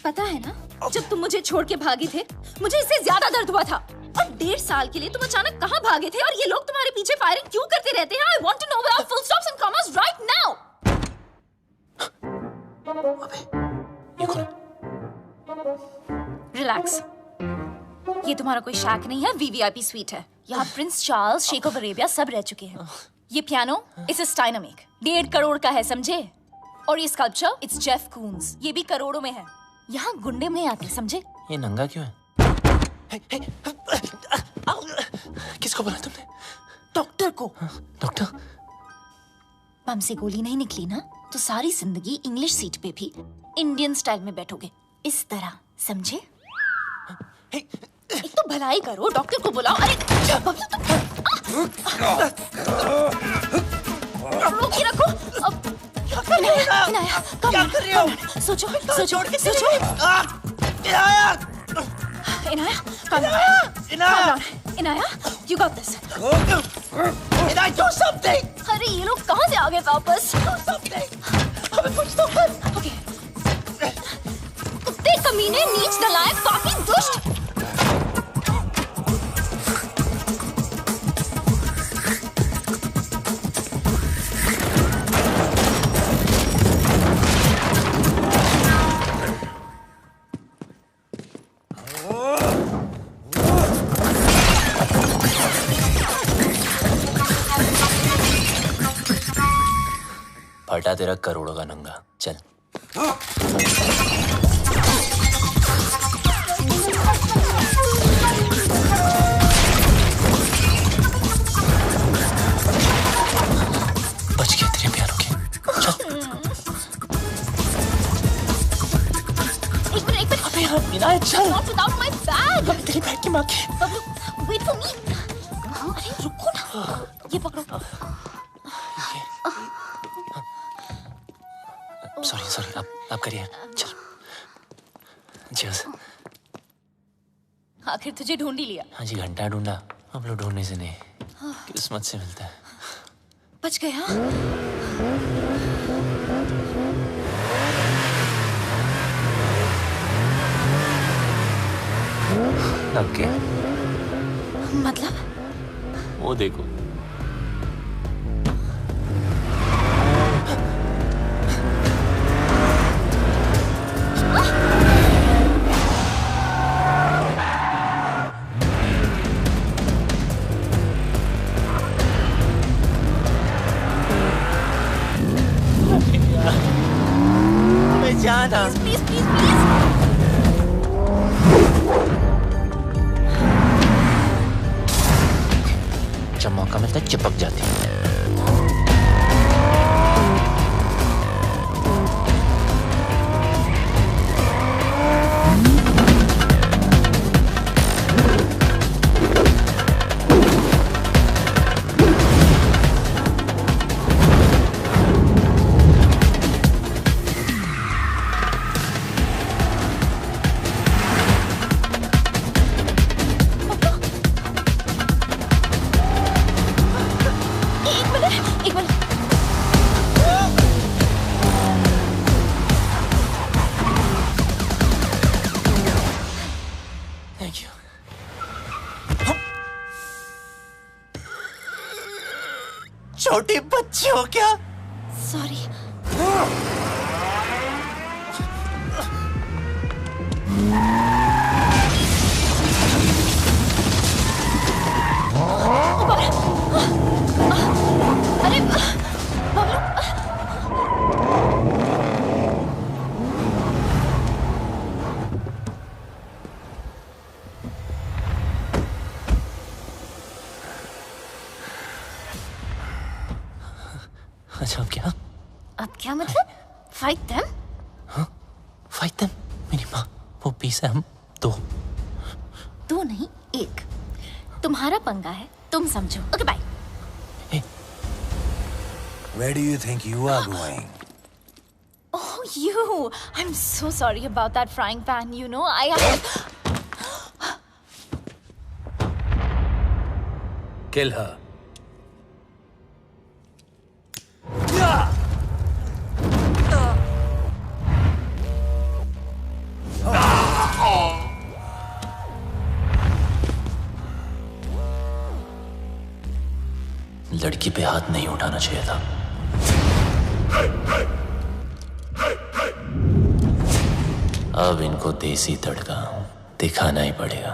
पता है ना, जब तुम मुझे छोड़ के भागे थे, मुझे इससे ज्यादा दर्द हुआ था। और 1.5 साल के लिए तुम अचानक कहाँ भागे थे और ये लोग तुम्हारे पीछे फायरिंग क्यों करते रहते हैं? I want to know without full stops and commas right now. ये कौन है? Relax. ये तुम्हारा कोई शैक नहीं है, VVIP स्वीट है। यहाँ Prince Charles, sheikh of Arabia सब रह चुके हैं। ये piano it's a Steinmek, 1.5 crore का है, समझे? और ये स्कल्पचर इट्स जेफ कून्स, ये भी करोड़ों में है। यहाँ गुंडे में आते, समझे? ये नंगा क्यों है? किसको बोला तुमने? डॉक्टर को। डॉक्टर? बम से गोली नहीं निकली ना, तो सारी जिंदगी इंग्लिश सीट पे भी इंडियन स्टाइल में बैठोगे, इस तरह, समझे? एक तो भलाई करो, डॉक्टर को बुलाओ। अरे बबलू तुम रोक के रखो। इनाया, क्या कर रही हो? सोचो, सोचो, सोचो। Inaya, Inaya, you got this. Inaya, do something. अरे ये लोग कहाँ से आ गए वापस? Do something. हमें कुछ तो कर। Okay. कुत्ते कमीने, नीच नलायक, पापी, दुष्ट। फटा तेरा करोड़ों का नंगा, चल। बच गया तेरे पियानो के, चल। एक मिनट। अबे यार, इनाया चल। Not without my bag. तेरी बैग की माँ की। Wait for me. अरे रुको ना, ये पकड़ो। सॉरी, आप करिए, चल। Cheers. आखिर तुझे ढूंढ ही लिया। हाँ जी, घंटा ढूंढा, हम लोग ढूंढने से नहीं, किस्मत से मिलता है। बच गया। लग गया। मतलब? वो देखो। जाना। प्लीज। जब मौका मिलता है चिपक जाती है। एक मिनट। Thank you. छोटी बच्ची हो क्या? सॉरी। अरे बबलू, अच्छा अब क्या? अब क्या मतलब? Fight them? हाँ? Fight them? मेरी माँ वो पीस है, हम दो। दो नहीं, एक। तुम्हारा पंगा है, तुम समझो। Okay bye. Where do you think you are going? Oh, you! I'm so sorry about that frying pan. You know, Kill her. लड़की पे हाथ नहीं उठाना चाहिए था। अब इनको देसी तड़का दिखाना ही पड़ेगा।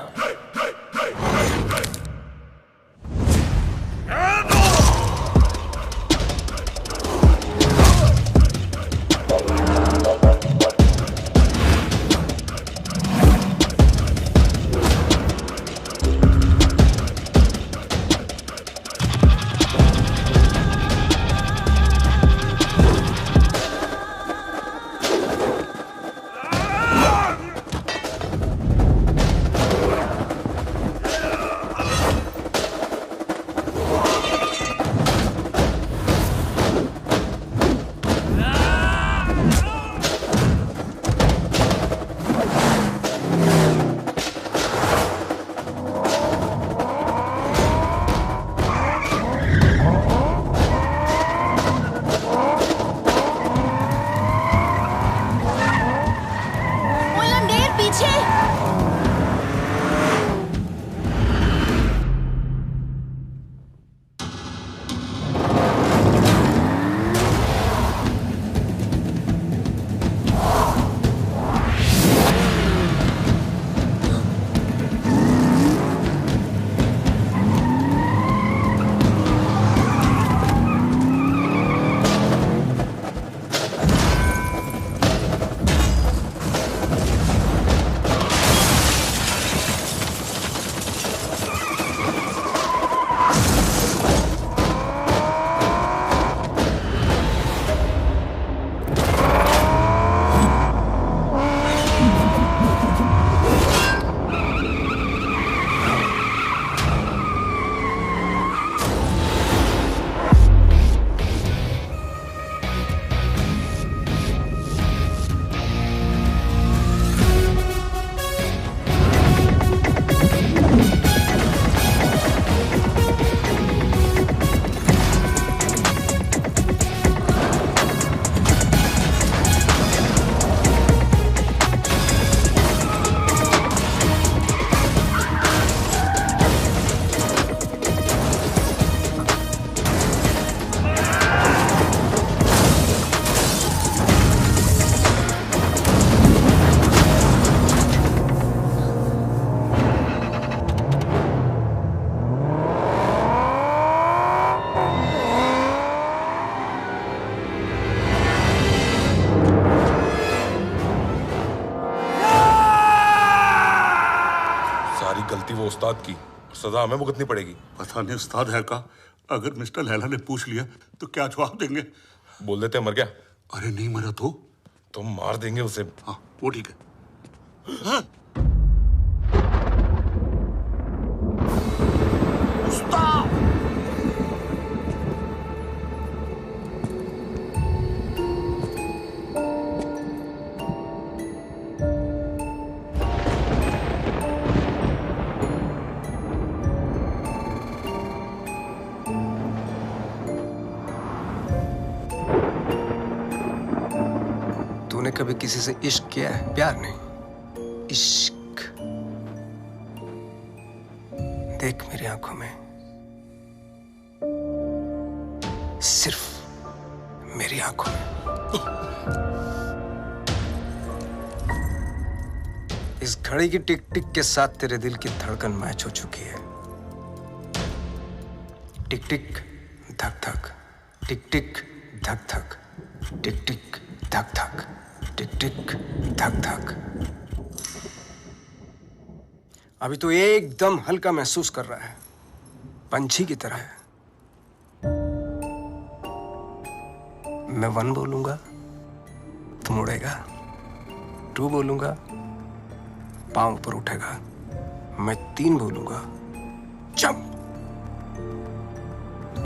गलती वो उस्ताद की, सजा हमें भुगतनी पड़ेगी। पता नहीं उस्ताद है का, अगर मिस्टर लैला ने पूछ लिया तो क्या जवाब देंगे? बोल देते मर गया। अरे नहीं मरा तो मार देंगे उसे। हाँ वो ठीक है। हाँ? उस्ताद! तूने कभी किसी से इश्क किया है? प्यार नहीं, इश्क। देख मेरी आंखों में, सिर्फ मेरी आंखों में। इस घड़ी की टिक टिक के साथ तेरे दिल की धड़कन मैच हो चुकी है। टिक टिक धक धक, टिक टिक धक धक, टिक टिक धक धक, टिक टिक धक धक। अभी तो एकदम हल्का महसूस कर रहा है, पंछी की तरह है। मैं 1 बोलूंगा, तुम उड़ेगा। 2 बोलूंगा, पांव ऊपर उठेगा। मैं 3 बोलूंगा, जंप।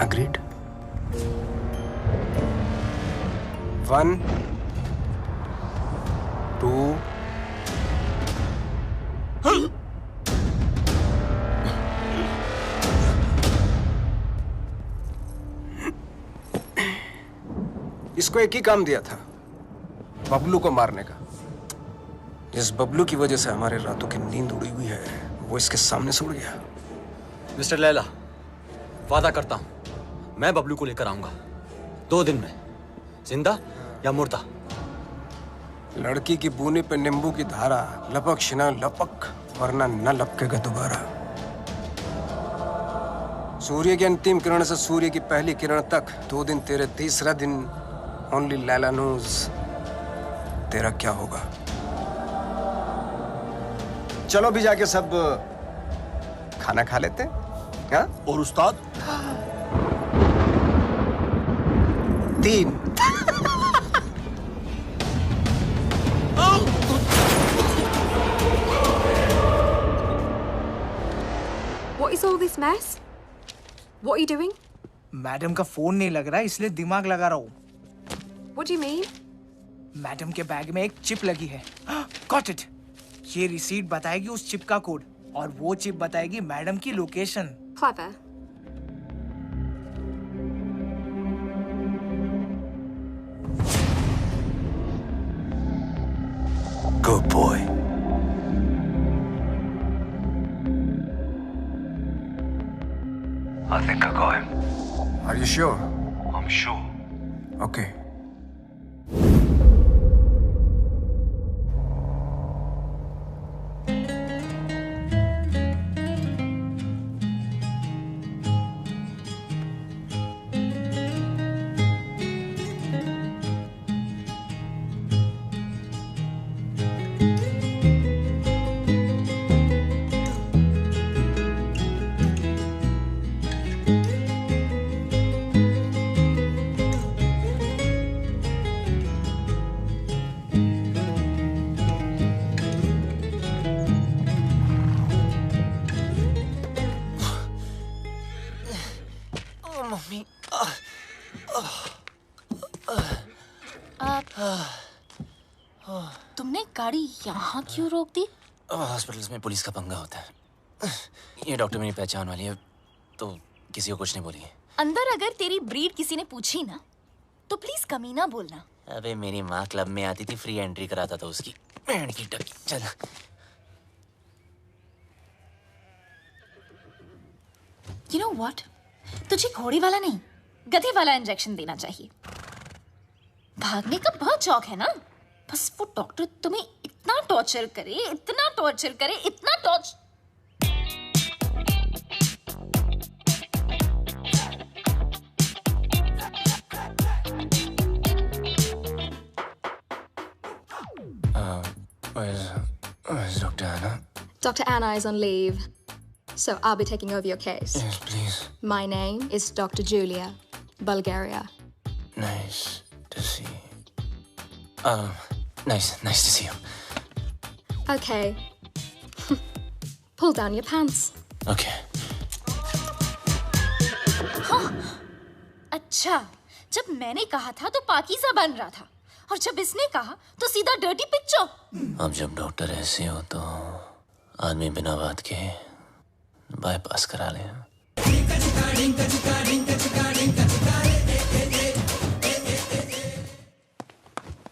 अग्रीड? 1 2 इसको एक ही काम दिया था, बबलू को मारने का। जिस बबलू की वजह से हमारे रातों की नींद उड़ी हुई है, वो इसके सामने से उड़ गया। मिस्टर लैला, वादा करता हूं मैं बबलू को लेकर आऊंगा 2 दिन में, जिंदा या मुर्दा। लड़की की बूनी पे नींबू की धारा, लपक शिना लपक, वरना न लपकेगा दोबारा। सूर्य की अंतिम किरण से सूर्य की पहली किरण तक 2 दिन तेरे, तीसरा दिन ओनली लैला नोज तेरा क्या होगा। चलो भी जाके सब खाना खा लेते हैं। हाँ? और उस्ताद? 3 What is all this mess? What are you doing? Madam का फोन नहीं लग रहा, इसलिए दिमाग लगा रहा हूँ। What do you mean? Madam के बैग में एक चिप लगी है। Got it. ये रिसीट बताएगी उस चिप का कोड, और वो चिप बताएगी मैडम की location. Clever. Good boy. I think I got him. Are you sure? I'm sure. Okay. तुमने गाड़ी यहाँ क्यों रोक दी? हॉस्पिटल्स में पुलिस का पंगा होता है। ये डॉक्टर मेरी पहचान वाली है, तो किसी को कुछ नहीं बोलिए। अंदर अगर तेरी ब्रीड किसी ने पूछी ना, तो प्लीज कमी ना बोलना। अबे मेरी माँ क्लब में आती थी, फ्री एंट्री कराता था उसकी। बैंड की टकी। चल। You know what? तुझे घोड़े वाला नहीं, गधे वाला इंजेक्शन देना चाहिए। भागने का बहुत शौक है ना? बस वो डॉक्टर तुम्हें इतना टॉर्चर करे, इतना टॉर्चर करे, इतना torture. Where's Dr. Anna? Dr. Anna is on leave, so I'll be taking over your case. Yes, please. My name is Dr. Julia, Bulgaria. Nice to see you. Nice to see you. Okay. Pull down your pants. Okay. हाँ, अच्छा, जब मैंने कहा था तो पाकीज़ा बन रहा था, और जब इसने कहा तो सीधा डर्टी पिक्चर। अब जब डॉक्टर ऐसे हो तो आदमी बिना बात के बाईपास करा ले।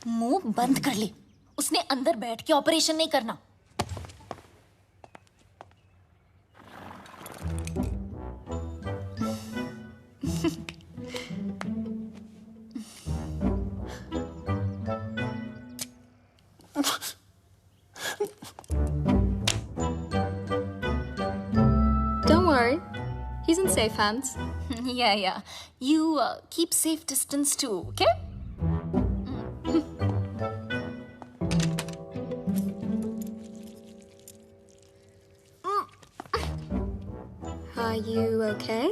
मुंह बंद कर ले। उसने अंदर बैठ के ऑपरेशन नहीं करना। Don't worry. He's in safe hands. Yeah. You keep safe distance too, okay? Are you okay?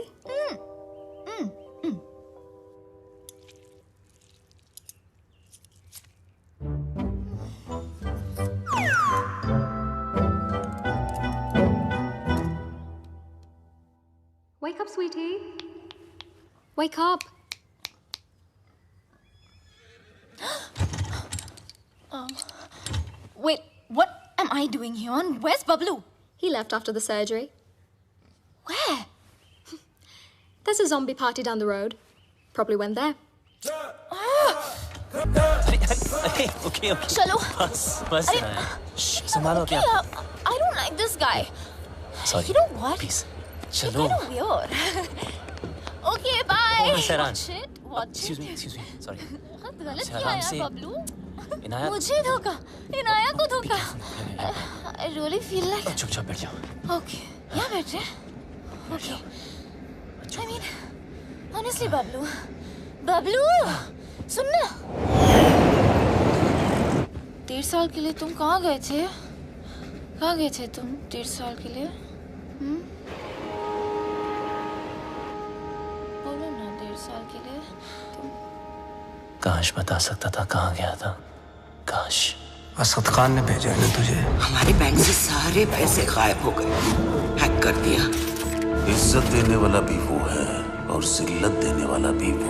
Wake up, sweetie. Wake up. Wait, what am I doing here? And where's Bablu? He left after the surgery. Where? There's a zombie party down the road. Probably went there. Okay. चलो। बस संभालो क्या? I don't like this guy. Sorry. You know what? Please. You're चलो. kind of weird. Okay, bye. Oh, Sairan. Watch Excuse it. me. Sorry. बहुत गलत अच्छा, किया आराम यार से। बबलू। इनायत। मुझे धोखा, इनाया को धोखा। I really feel like. चुपचाप बैठ जाओ। Okay, यहाँ बैठ रहे? Okay. I mean, honestly, Bablu, सुन ना। 1.5 साल के लिए तुम कहाँ गए थे? कहाँ गए थे तुम 1.5 साल के लिए? बोलो ना 1.5 साल के लिए तुम। काश बता सकता था कहाँ गया था। काश। असद खान ने भेजा है ना तुझे। हमारे बैंक से सारे पैसे गायब हो गए, हैक कर दिया। इज्जत देने वाला भी वो है और जिल्लत देने वाला भी वो।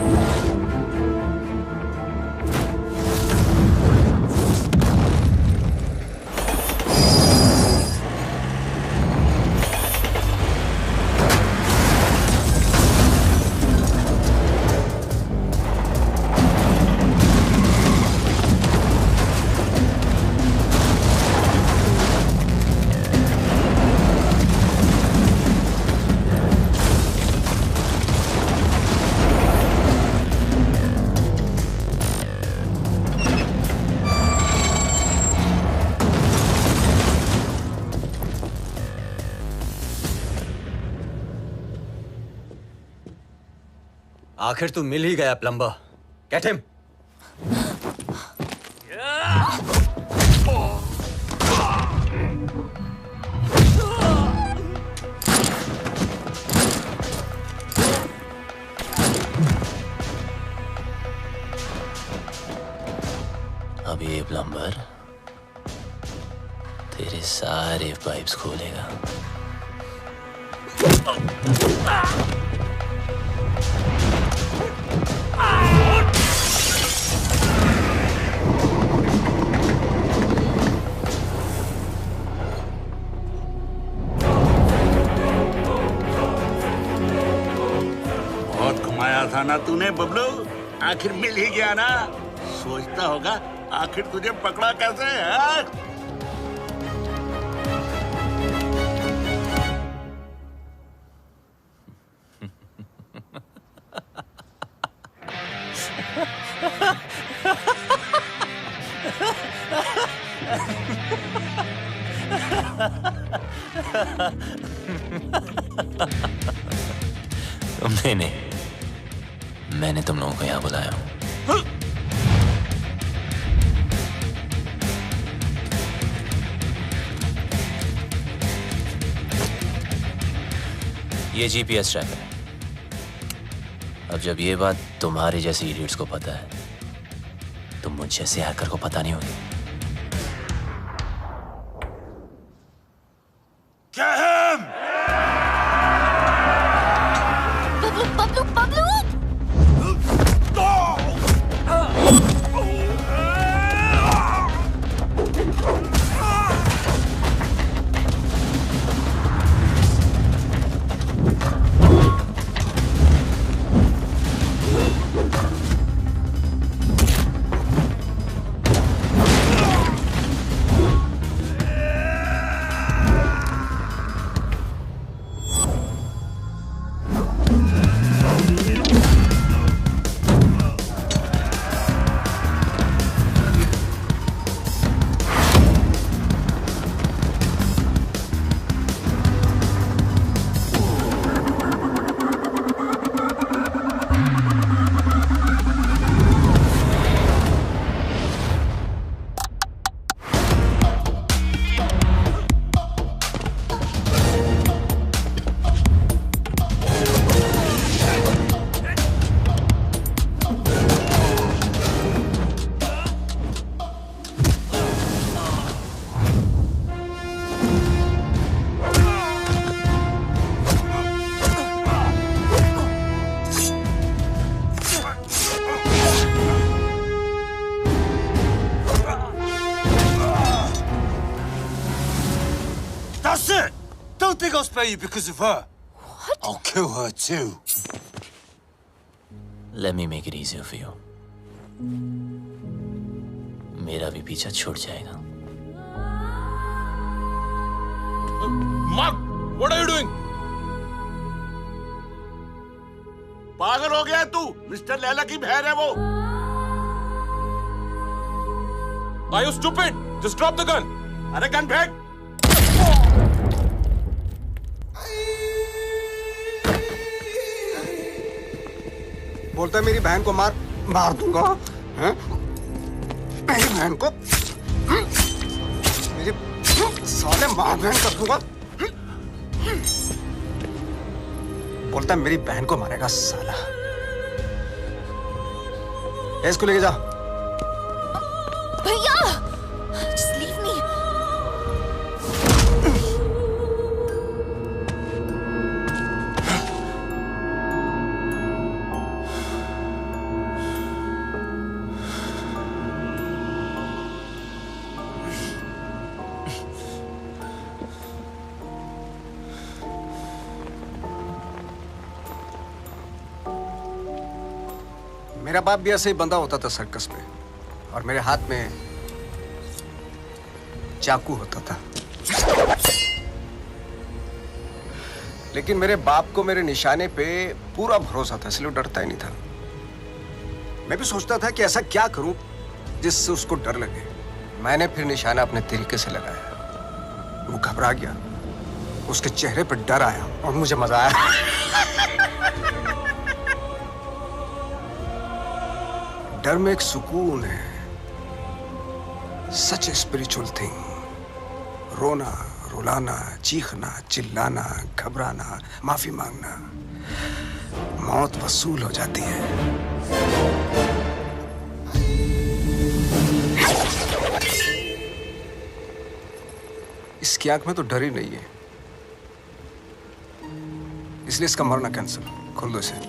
आखिर तू मिल ही गया प्लम्बर। Get him. अब ये प्लम्बर तेरे सारे पाइप्स खोलेगा। बहुत घुमाया था ना तूने बबलू, आखिर मिल ही गया ना। सोचता होगा आखिर तुझे पकड़ा कैसे है? तुमने नहीं, मैंने तुम लोगों को यहाँ बुलाया हूँ। ये जीपीएस ट्रैकर है। अब जब ये बात तुम्हारे जैसे इडियट्स को पता है, तो मुझ जैसे हैकर को पता नहीं होगी। Bablu! spare you because of her. What? I'll kill her too. Let me make it easier for you. मेरा भी पीछा छूट जाएगा. Mark, what are you doing? पागल हो गया तू? मिस्टर लैला की बहन है वो. Are you stupid? Just drop the gun. अरे गन फेंक. बोलता है मेरी बहन को मार दूंगा. हैं? मेरी बहन को मेरी साले मार बहन कर दूंगा. बोलता है मेरी बहन को मारेगा साला. इसको लेके जा. भैया, just leave me. मेरा बाप भी ऐसे ही बंधा होता था सर्कस में, और मेरे हाथ में चाकू होता था. लेकिन मेरे बाप को मेरे निशाने पे पूरा भरोसा था, इसलिए डरता ही नहीं था. मैं भी सोचता था कि ऐसा क्या करूं जिससे उसको डर लगे. मैंने फिर निशाना अपने तरीके से लगाया. वो घबरा गया, उसके चेहरे पर डर आया और मुझे मजा आया. डर में एक सुकून है. सच ए स्पिरिचुअल थिंग. रोना, रुलाना, चीखना, चिल्लाना, घबराना, माफी मांगना, मौत वसूल हो जाती है. इसकी आंख में तो डर ही नहीं है, इसलिए इसका मरना कैंसिल. खोल दो इसे.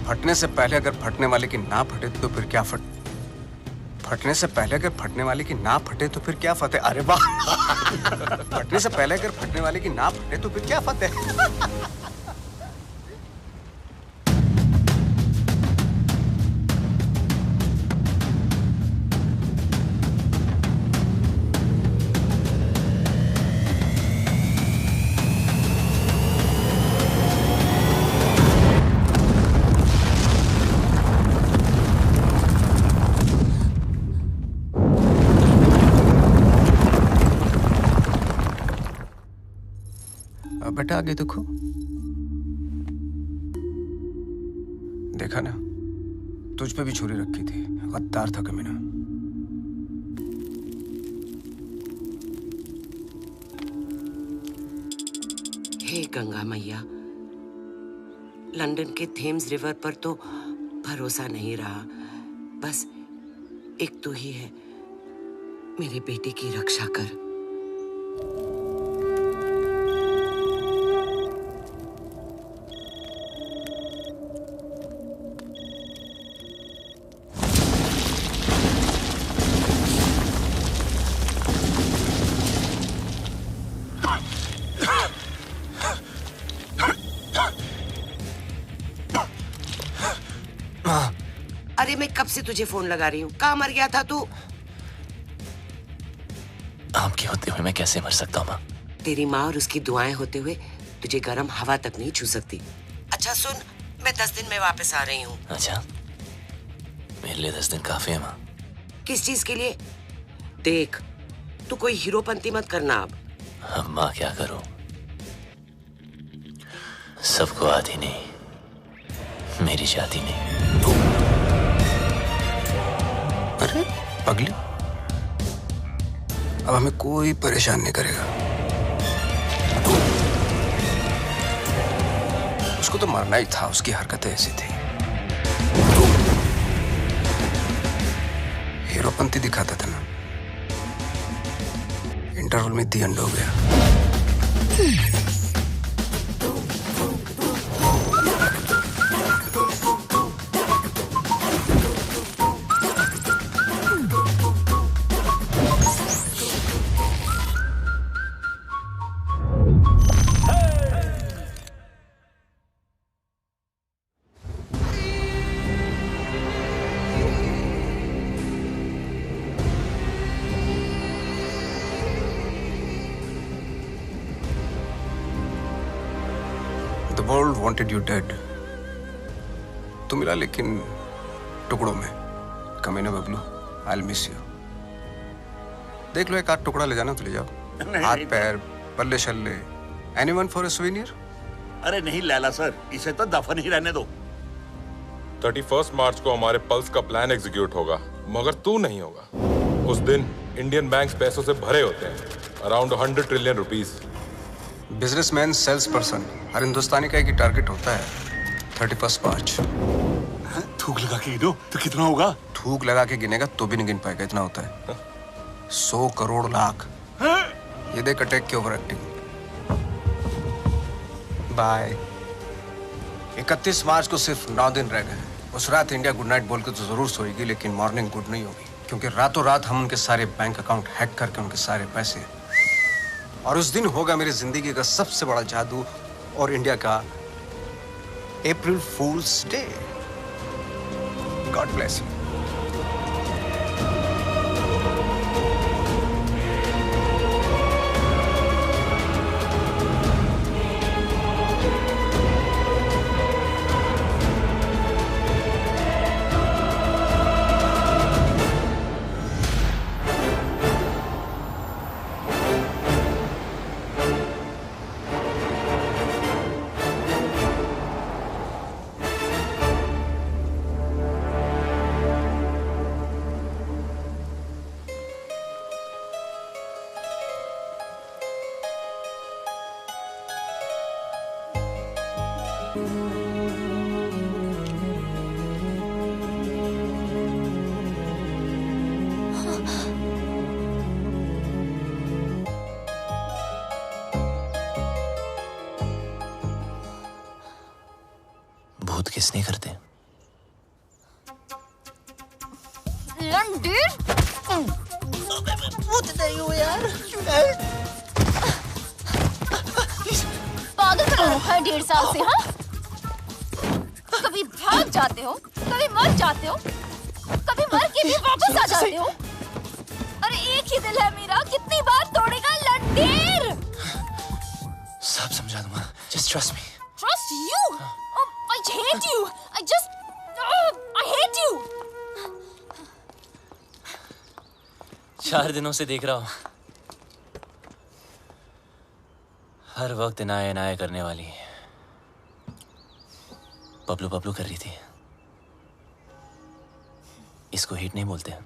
फटने से पहले अगर फटने वाले की ना फटे तो फिर क्या फटने से पहले अगर फटने वाले की ना फटे तो फिर क्या फतेह. अरे वाह. फटने से पहले अगर फटने वाले की ना फटे तो फिर क्या फतेह. बेटा आगे देखो. देखा ना, तुझ पे भी छुरी रखी थी. गद्दार था कमीना. हे गंगा मैया, लंदन के थेम्स रिवर पर तो भरोसा नहीं रहा. बस एक तू ही है. मेरे बेटे की रक्षा कर. अरे मैं कब से तुझे फोन लगा रही हूँ. कहाँ मर गया था तू? आपके होते हुए मैं कैसे मर सकता हूँ माँ? तेरी माँ और उसकी दुआएं होते हुए तुझे गर्म हवा तक नहीं छू सकती. अच्छा सुन, मैं 10 दिन में वापस आ रही हूँ. अच्छा, मेरे लिए 10 दिन काफी है माँ. किस चीज के लिए? देख, तू कोई हीरोपंती मत करना अब. माँ क्या करूं? सबको आती नहीं, मेरी जाती नहीं. अरे पगली, अब हमें कोई परेशान नहीं करेगा. उसको तो मरना ही था, उसकी हरकतें ऐसी थी. हीरोपंती दिखाता था ना, इंटरवल में दी एंड हो गया। The world wanted you dead. तू मिला लेकिन टुकड़ों में। कमीना बबलू, I'll miss you. देख लो एक आध टुकड़ा ले जाना तो ले जाओ। हाथ पैर, पल्ले शल्ले, anyone for a souvenir? अरे नहीं लैला सर, इसे तो दफन ही रहने दो। 31 मार्च को हमारे पल्स का प्लान एग्जीक्यूट होगा, मगर तू नहीं होगा। उस दिन इंडियन बैंक्स पैसों से भरे होते हैं, around 100 trillion rupees. Businessman, sales person, हर हिंदुस्तानी का एक ही टारगेट होता है। 31 मार्च। थूक लगा के गिनो तो कितना होगा? थूक लगा के गिनेगा तो भी नहीं गिन पाएगा, इतना होता है। 100 करोड़ लाख। ये देख अटैक की ओवर एक्टिंग। बाय। 31 मार्च को सिर्फ 9 दिन रह गए। उस रात इंडिया गुड नाइट बोल के तो जरूर सोएगी, लेकिन मॉर्निंग गुड नहीं होगी, क्योंकि रातों रात हम उनके सारे बैंक अकाउंट हैक करके उनके सारे पैसे, और उस दिन होगा मेरी जिंदगी का सबसे बड़ा जादू और इंडिया का अप्रैल फूल्स डे। God bless you. भूत किसने करते? लंडेर? भूत नहीं हो यार। पागल कर रखा है 1.5 साल से, हाँ? कभी भाग जाते हो, कभी मर जाते हो, कभी मर के भी वापस आ जाते हो। अरे एक ही दिल है मेरा, कितनी बार तोड़ेगा लंडेर? सब समझा दूंगा, just trust me. Trust you? I hate you. I hate you. 4 दिनों से देख रहा हूं, हर वक्त इनाया इनाया करने वाली बबलू बबलू कर रही थी। इसको हिट नहीं बोलते हैं।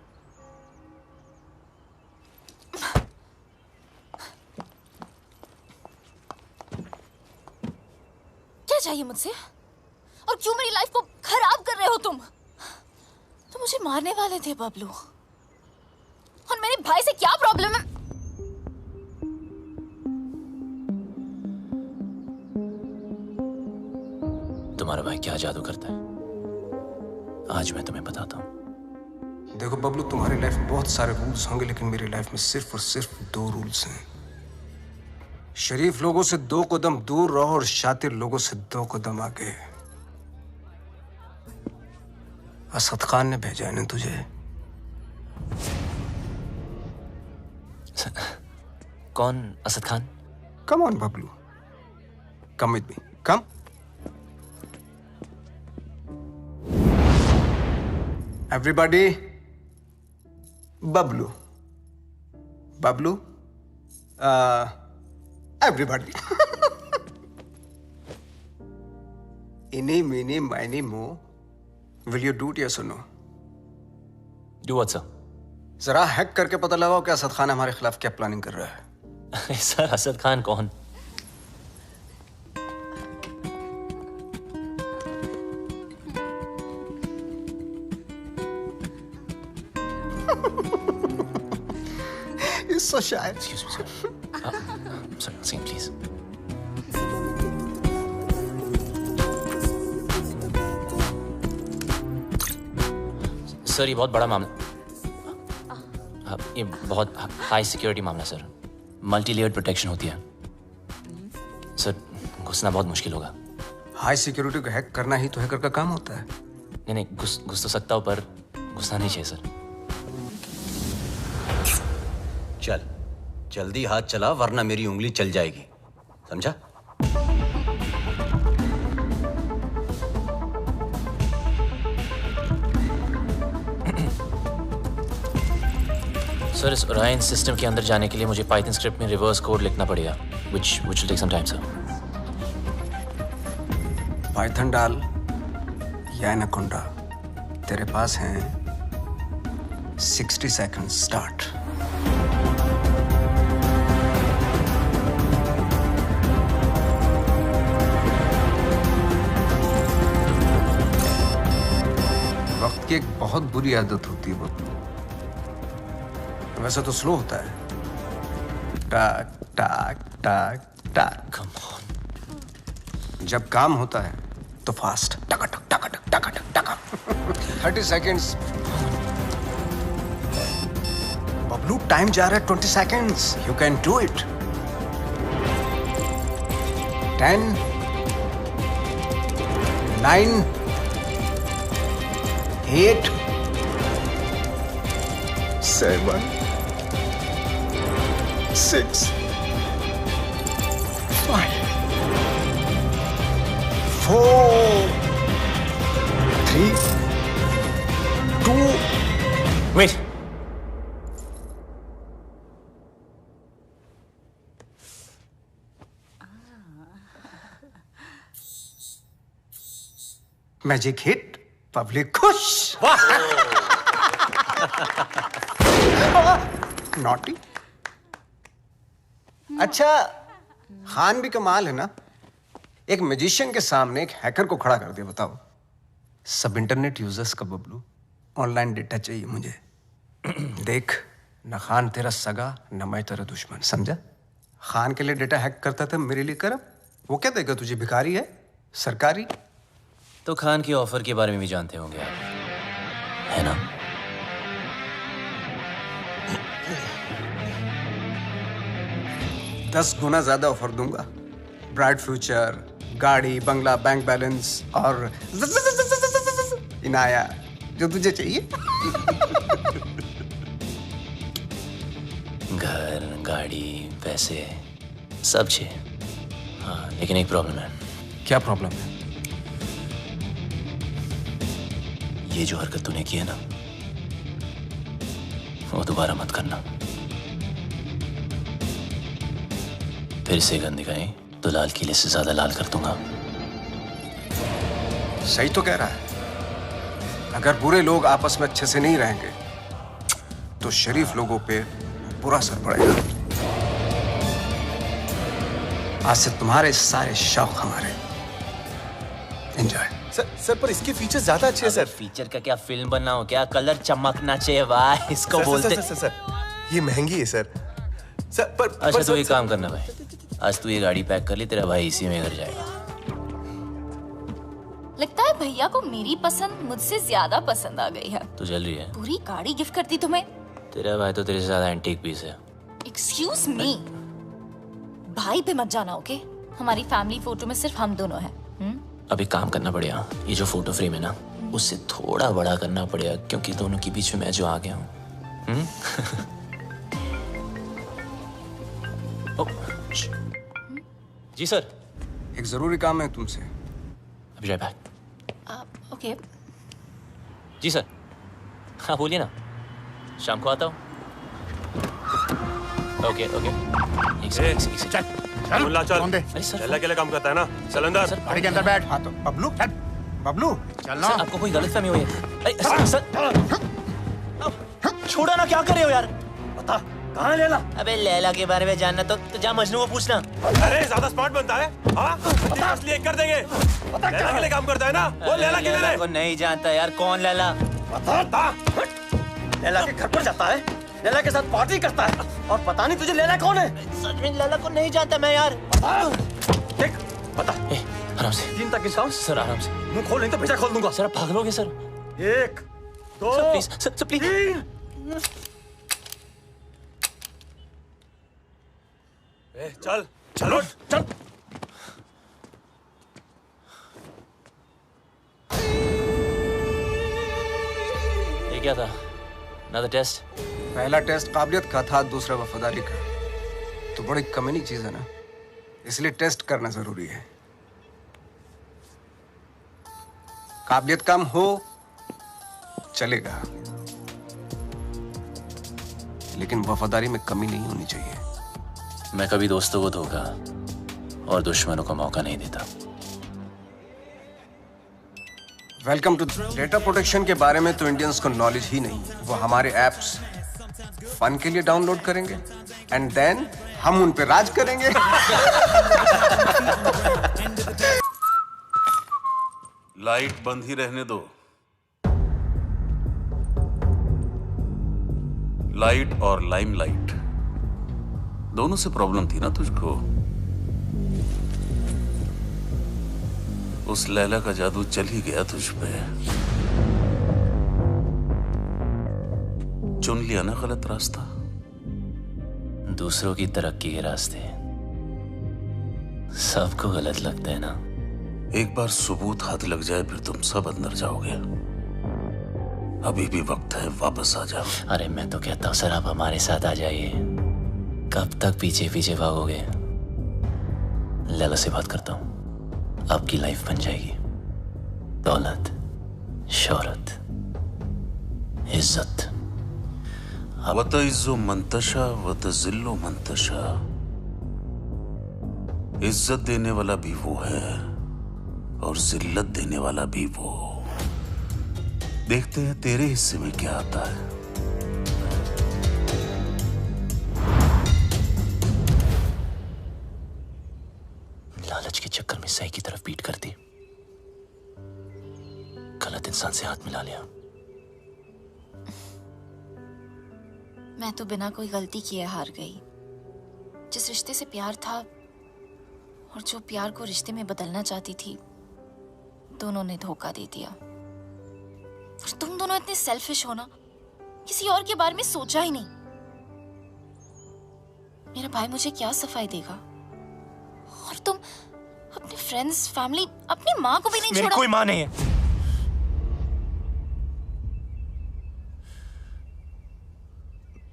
क्या चाहिए मुझसे? और क्यों मेरी लाइफ को खराब कर रहे हो तुम? तुम मुझे मारने वाले थे बबलू, और मेरे भाई से क्या प्रॉब्लम है? तुम्हारा भाई क्या जादू करता है, आज मैं तुम्हें बताता हूं। देखो बबलू, तुम्हारी लाइफ में बहुत सारे रूल्स होंगे, लेकिन मेरी लाइफ में सिर्फ और सिर्फ 2 रूल्स हैं। शरीफ लोगों से 2 कदम दूर रहो और शातिर लोगों से 2 कदम आगे। असद खान ने भेजा है ना तुझे? कौन Asad Khan? Come on Bablu, come with me, come. Everybody, Bablu, Bablu, everybody. इनी मीनी माइनी मो, will you do it yes और नो? Do what sir? जरा हैक करके पता लगाओ कि असद खान हमारे खिलाफ क्या प्लानिंग कर रहा है। सर, असद खान कौन? He's so shy. Excuse me, sir. Sorry, once again, please. Sir ये बहुत बड़ा मामला, ये बहुत हाई सिक्योरिटी मामला सर, मल्टी लेयर्ड प्रोटेक्शन होती है सर, घुसना बहुत मुश्किल होगा। हाई सिक्योरिटी को हैक करना ही तो हैकर का काम होता है। नहीं नहीं, घुस तो सकता हूँ पर घुसना नहीं चाहिए सर। चल जल्दी हाथ चला वरना मेरी उंगली चल जाएगी, समझा? सर इस ओरायन सिस्टम के अंदर जाने के लिए मुझे पाइथन स्क्रिप्ट में रिवर्स कोड लिखना पड़ेगा, which will take some time, sir. Python डाल या एनाकोंडा, तेरे पास हैं 60 सेकंड्स स्टार्ट। वक्त की एक बहुत बुरी आदत होती है वो, वैसे तो स्लो होता है, टाक टाक टाक टाक। Come on. जब काम होता है तो फास्ट, टका टक टका टक टका टक टका। 30 सेकंड्स। बबलू टाइम जा रहा है 20 seconds. You can do it. 10 9 8 7 6 5 4 3 2 Wait. Magic hit, public खुश। नॉटी। अच्छा, खान भी कमाल है ना, एक मैजिशियन के सामने एक हैकर को खड़ा कर दिया। बताओ, सब इंटरनेट यूजर्स का बबलू, ऑनलाइन डेटा चाहिए मुझे। देख, न खान तेरा सगा न मैं तेरा दुश्मन, समझा? खान के लिए डेटा हैक करता था, मेरे लिए कर। वो क्या देगा तुझे, भिखारी है सरकारी? तो खान के ऑफर के बारे में भी जानते होंगे आप, है ना? दस गुना ज्यादा ऑफर दूंगा। ब्राइट फ्यूचर, गाड़ी, बंगला, बैंक बैलेंस और इनाया, जो तुझे चाहिए। घर, गाड़ी, पैसे सब चाहिए। हाँ, लेकिन एक प्रॉब्लम है। क्या प्रॉब्लम है? ये जो हरकत तूने की है ना, वो दोबारा मत करना। फिर से गंद दिखाई तो लाल किले से ज्यादा लाल कर दूंगा। सही तो कह रहा है। अगर बुरे लोग आपस में अच्छे से नहीं रहेंगे तो शरीफ लोगों पे बुरा असर पड़ेगा। आज से तुम्हारे सारे शौक हमारे। एंजॉय। सर पर इसके फीचर ज्यादा अच्छे हैं सर। फीचर का क्या, फिल्म बनना हो क्या? कलर चमकना चाहिए वाह, इसको सर, बोलते। सर, ये महंगी है सर। सर पर अच्छा तो ये काम करना भाई, आज तू ये गाड़ी पैक कर ली, तेरा भाई इसी में घर जाएगा। लगता है भैया को मेरी पसंद मुझसे ज्यादा पसंद आ गई है। तू चल रही है? पूरी गाड़ी गिफ्ट करती तुम्हें। तेरा भाई तो तेरे से ज्यादा एंटीक पीस है। एक्सक्यूज मी, भाई पे मत जाना, ओके? हमारी फैमिली फोटो में सिर्फ हम दोनों हैं। अभी काम करना पड़ेगा, ये जो फोटो फ्रेम है ना, उससे थोड़ा बड़ा करना पड़ेगा, क्योंकि दोनों के बीच में मैं जो आ गया हूँ। जी सर। एक जरूरी काम है तुमसे। अभी जाए बैक। ओके। जी सर। हाँ बोलिए ना, शाम को आता हूँ। Okay okay. मुल्ला चल। चल अकेले काम करता है ना, चल अंदर। गाड़ी के अंदर बैठ। हाँ तो बबलू चल। बबलू चलना। सर आपको कोई गलतफहमी हुई है? सर छोड़ो ना, क्या कर रहे हो यार? बता कहाँ है लैला? अबे लैला के बारे में जानना तो जा मजनू को पूछना। अरे ज्यादा स्मार्ट बनता है। हाँ असली एक कर देंगे। लैला के लिए काम करता है ना, वो लैला के लिए। को नहीं जानता यार, कौन लैला? बता। लैला के घर पर जाता है, लैला के साथ पार्टी करता है और पता नहीं तुझे लैला कौन है। सच में लैला को नहीं जानता मैं यार। देख बता। आराम से। 3 तक गिनता हूं। सर आराम से। मुंह खोल नहीं तो भेजा खोल दूंगा। सर आप पागलोगे sir. 1 2 sir please sir please. 3। चल चलो चल। ये क्या था? Another test? पहला टेस्ट काबिलियत का था, दूसरा वफादारी का। तो बड़ी कमीनी चीज है ना, इसलिए टेस्ट करना जरूरी है। काबिलियत कम हो चलेगा, लेकिन वफादारी में कमी नहीं होनी चाहिए। मैं कभी दोस्तों को धोखा और दुश्मनों को मौका नहीं देता। Welcome to. डेटा प्रोटेक्शन के बारे में तो इंडियंस को नॉलेज ही नहीं। वो हमारे एप्स फन के लिए डाउनलोड करेंगे एंड देन हम उन पे राज करेंगे। लाइट बंद ही रहने दो। लाइट और लाइमलाइट दोनों से प्रॉब्लम थी ना तुझको। उस लैला का जादू चल ही गया तुझ पे। चुन लिया ना गलत रास्ता। दूसरों की तरक्की के रास्ते सबको गलत लगता है ना। एक बार सबूत हाथ लग जाए फिर तुम सब अंदर जाओगे। अभी भी वक्त है, वापस आ जाओ। अरे मैं तो कहता हूँ सर आप हमारे साथ आ जाइए। कब तक पीछे पीछे भागोगे? लैला से बात करता हूँ, आपकी लाइफ बन जाएगी। दौलत, शोहरत, इज्जत। वतइज़्ज़ु मंतशा वतज़िल्लु मंतशा। इज्जत देने वाला भी वो है और जिल्लत देने वाला भी वो। देखते हैं तेरे हिस्से में क्या आता है। लालच के चक्कर में सही की तरफ पीट कर दी, गलत इंसान से हाथ मिला लिया। मैं तो बिना कोई गलती किए हार गई। जिस रिश्ते से प्यार था और जो प्यार को रिश्ते में बदलना चाहती थी, दोनों ने धोखा दे दिया। और तुम दोनों इतने सेल्फिश हो ना, किसी और के बारे में सोचा ही नहीं। मेरा भाई मुझे क्या सफाई देगा? और तुम अपने फ्रेंड्स, फैमिली, अपनी माँ को भी नहीं छोड़ा। मेरी कोई माँ नहीं है।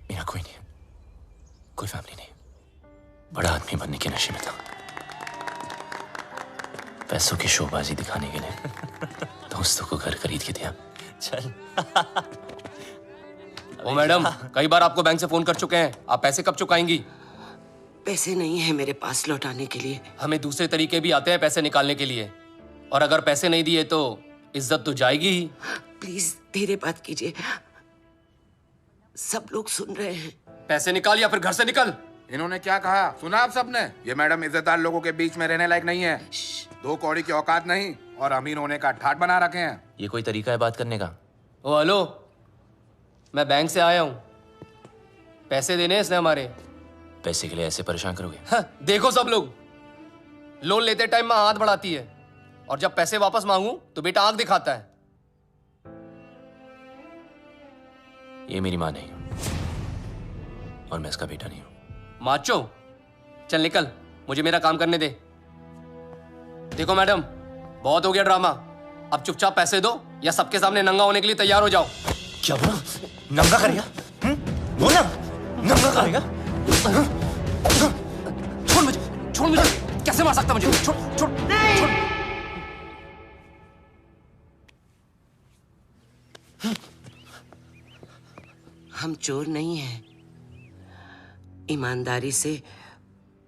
मेरा कोई नहीं, कोई फैमिली नहीं। बड़ा आदमी बनने के नशे में था, पैसों की शोबाजी दिखाने के लिए दोस्तों को घर खरीद के दिया। चल। ओ मैडम, कई बार आपको बैंक से फोन कर चुके हैं, आप पैसे कब चुकाएंगी? पैसे नहीं है मेरे पास लौटाने के लिए। हमें दूसरे तरीके भी आते हैं पैसे निकालने के लिए, और अगर पैसे नहीं दिए तो इज्जत तो जाएगी ही। प्लीज धीरे बात कीजिए, सब लोग सुन रहे हैं। पैसे निकाल या फिर घर से निकल। इन्होंने क्या कहा सुना आप सबने? ये मैडम इज्जतदार लोगों के बीच में रहने लायक नहीं है। 2 कौड़ी की औकात नहीं और अमीर होने का ठाट बना रखे हैं। ये कोई तरीका है बात करने का? ओ हेलो, मैं बैंक से आया हूँ, पैसे देने इसने हमारे। पैसे के लिए ऐसे परेशान करोगे? हाँ, देखो सब लोग, लोन लेते टाइम माँ हाथ बढ़ाती है और जब पैसे वापस मांगू तो बेटा आंख दिखाता है। ये मेरी माँ नहीं और मैं इसका बेटा नहीं हूं। माचो, चल निकल, मुझे मेरा काम करने दे। देखो मैडम, बहुत हो गया ड्रामा, अब चुपचाप पैसे दो या सबके सामने नंगा होने के लिए तैयार हो जाओ। क्या बोला? नंगा करेगा? बोला नंगा करेगा? छोड़ मुझे, छोड़ मुझे, कैसे मार सकता मुझे? छोड़ छोड़ छोड़। हम चोर नहीं हैं। ईमानदारी से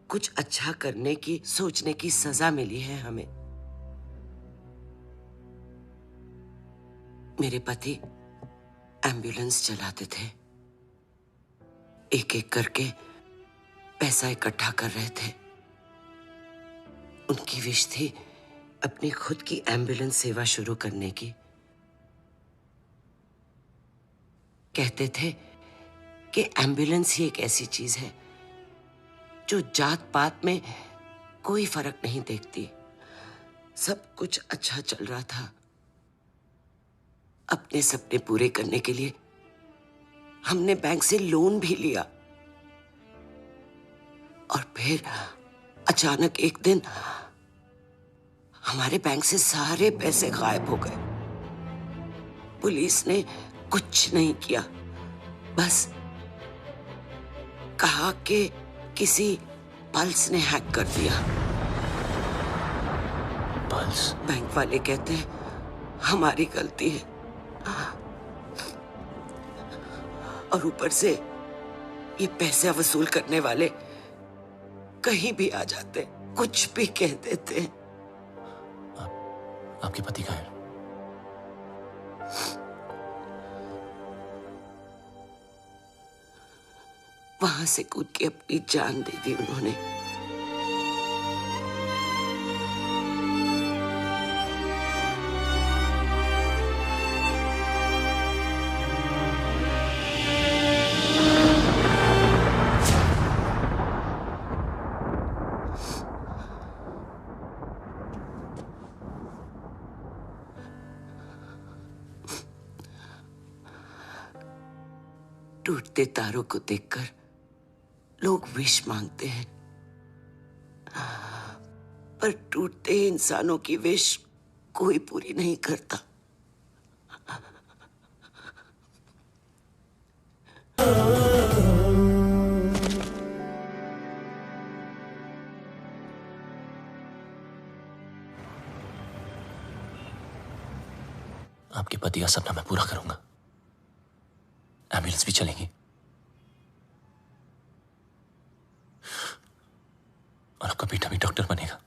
कुछ अच्छा करने की, सोचने की सजा मिली है हमें। मेरे पति एम्बुलेंस चलाते थे, एक एक करके पैसा इकट्ठा कर रहे थे। उनकी विश थी अपनी खुद की एम्बुलेंस सेवा शुरू करने की। कहते थे कि एम्बुलेंस ही एक ऐसी चीज है जो जात पात में कोई फर्क नहीं देखती। सब कुछ अच्छा चल रहा था। अपने सपने पूरे करने के लिए हमने बैंक से लोन भी लिया और फिर अचानक एक दिन हमारे बैंक से सारे पैसे गायब हो गए। पुलिस ने कुछ नहीं किया, बस कहा कि किसी पल्स ने हैक कर दिया। पल्स? बैंक वाले कहते हैं हमारी गलती है और ऊपर से ये पैसे वसूल करने वाले कहीं भी आ जाते, कुछ भी कह देते। आपके पति कहाँ हैं? वहां से कूद के अपनी जान दे दी उन्होंने। टूटते तारों को देखकर लोग विश मांगते हैं, पर टूटते इंसानों की विश कोई पूरी नहीं करता। आपके पति का सपना मैं पूरा करूंगा। एम्बुलेंस भी चलेगी और आपका बेटा भी डॉक्टर बनेगा।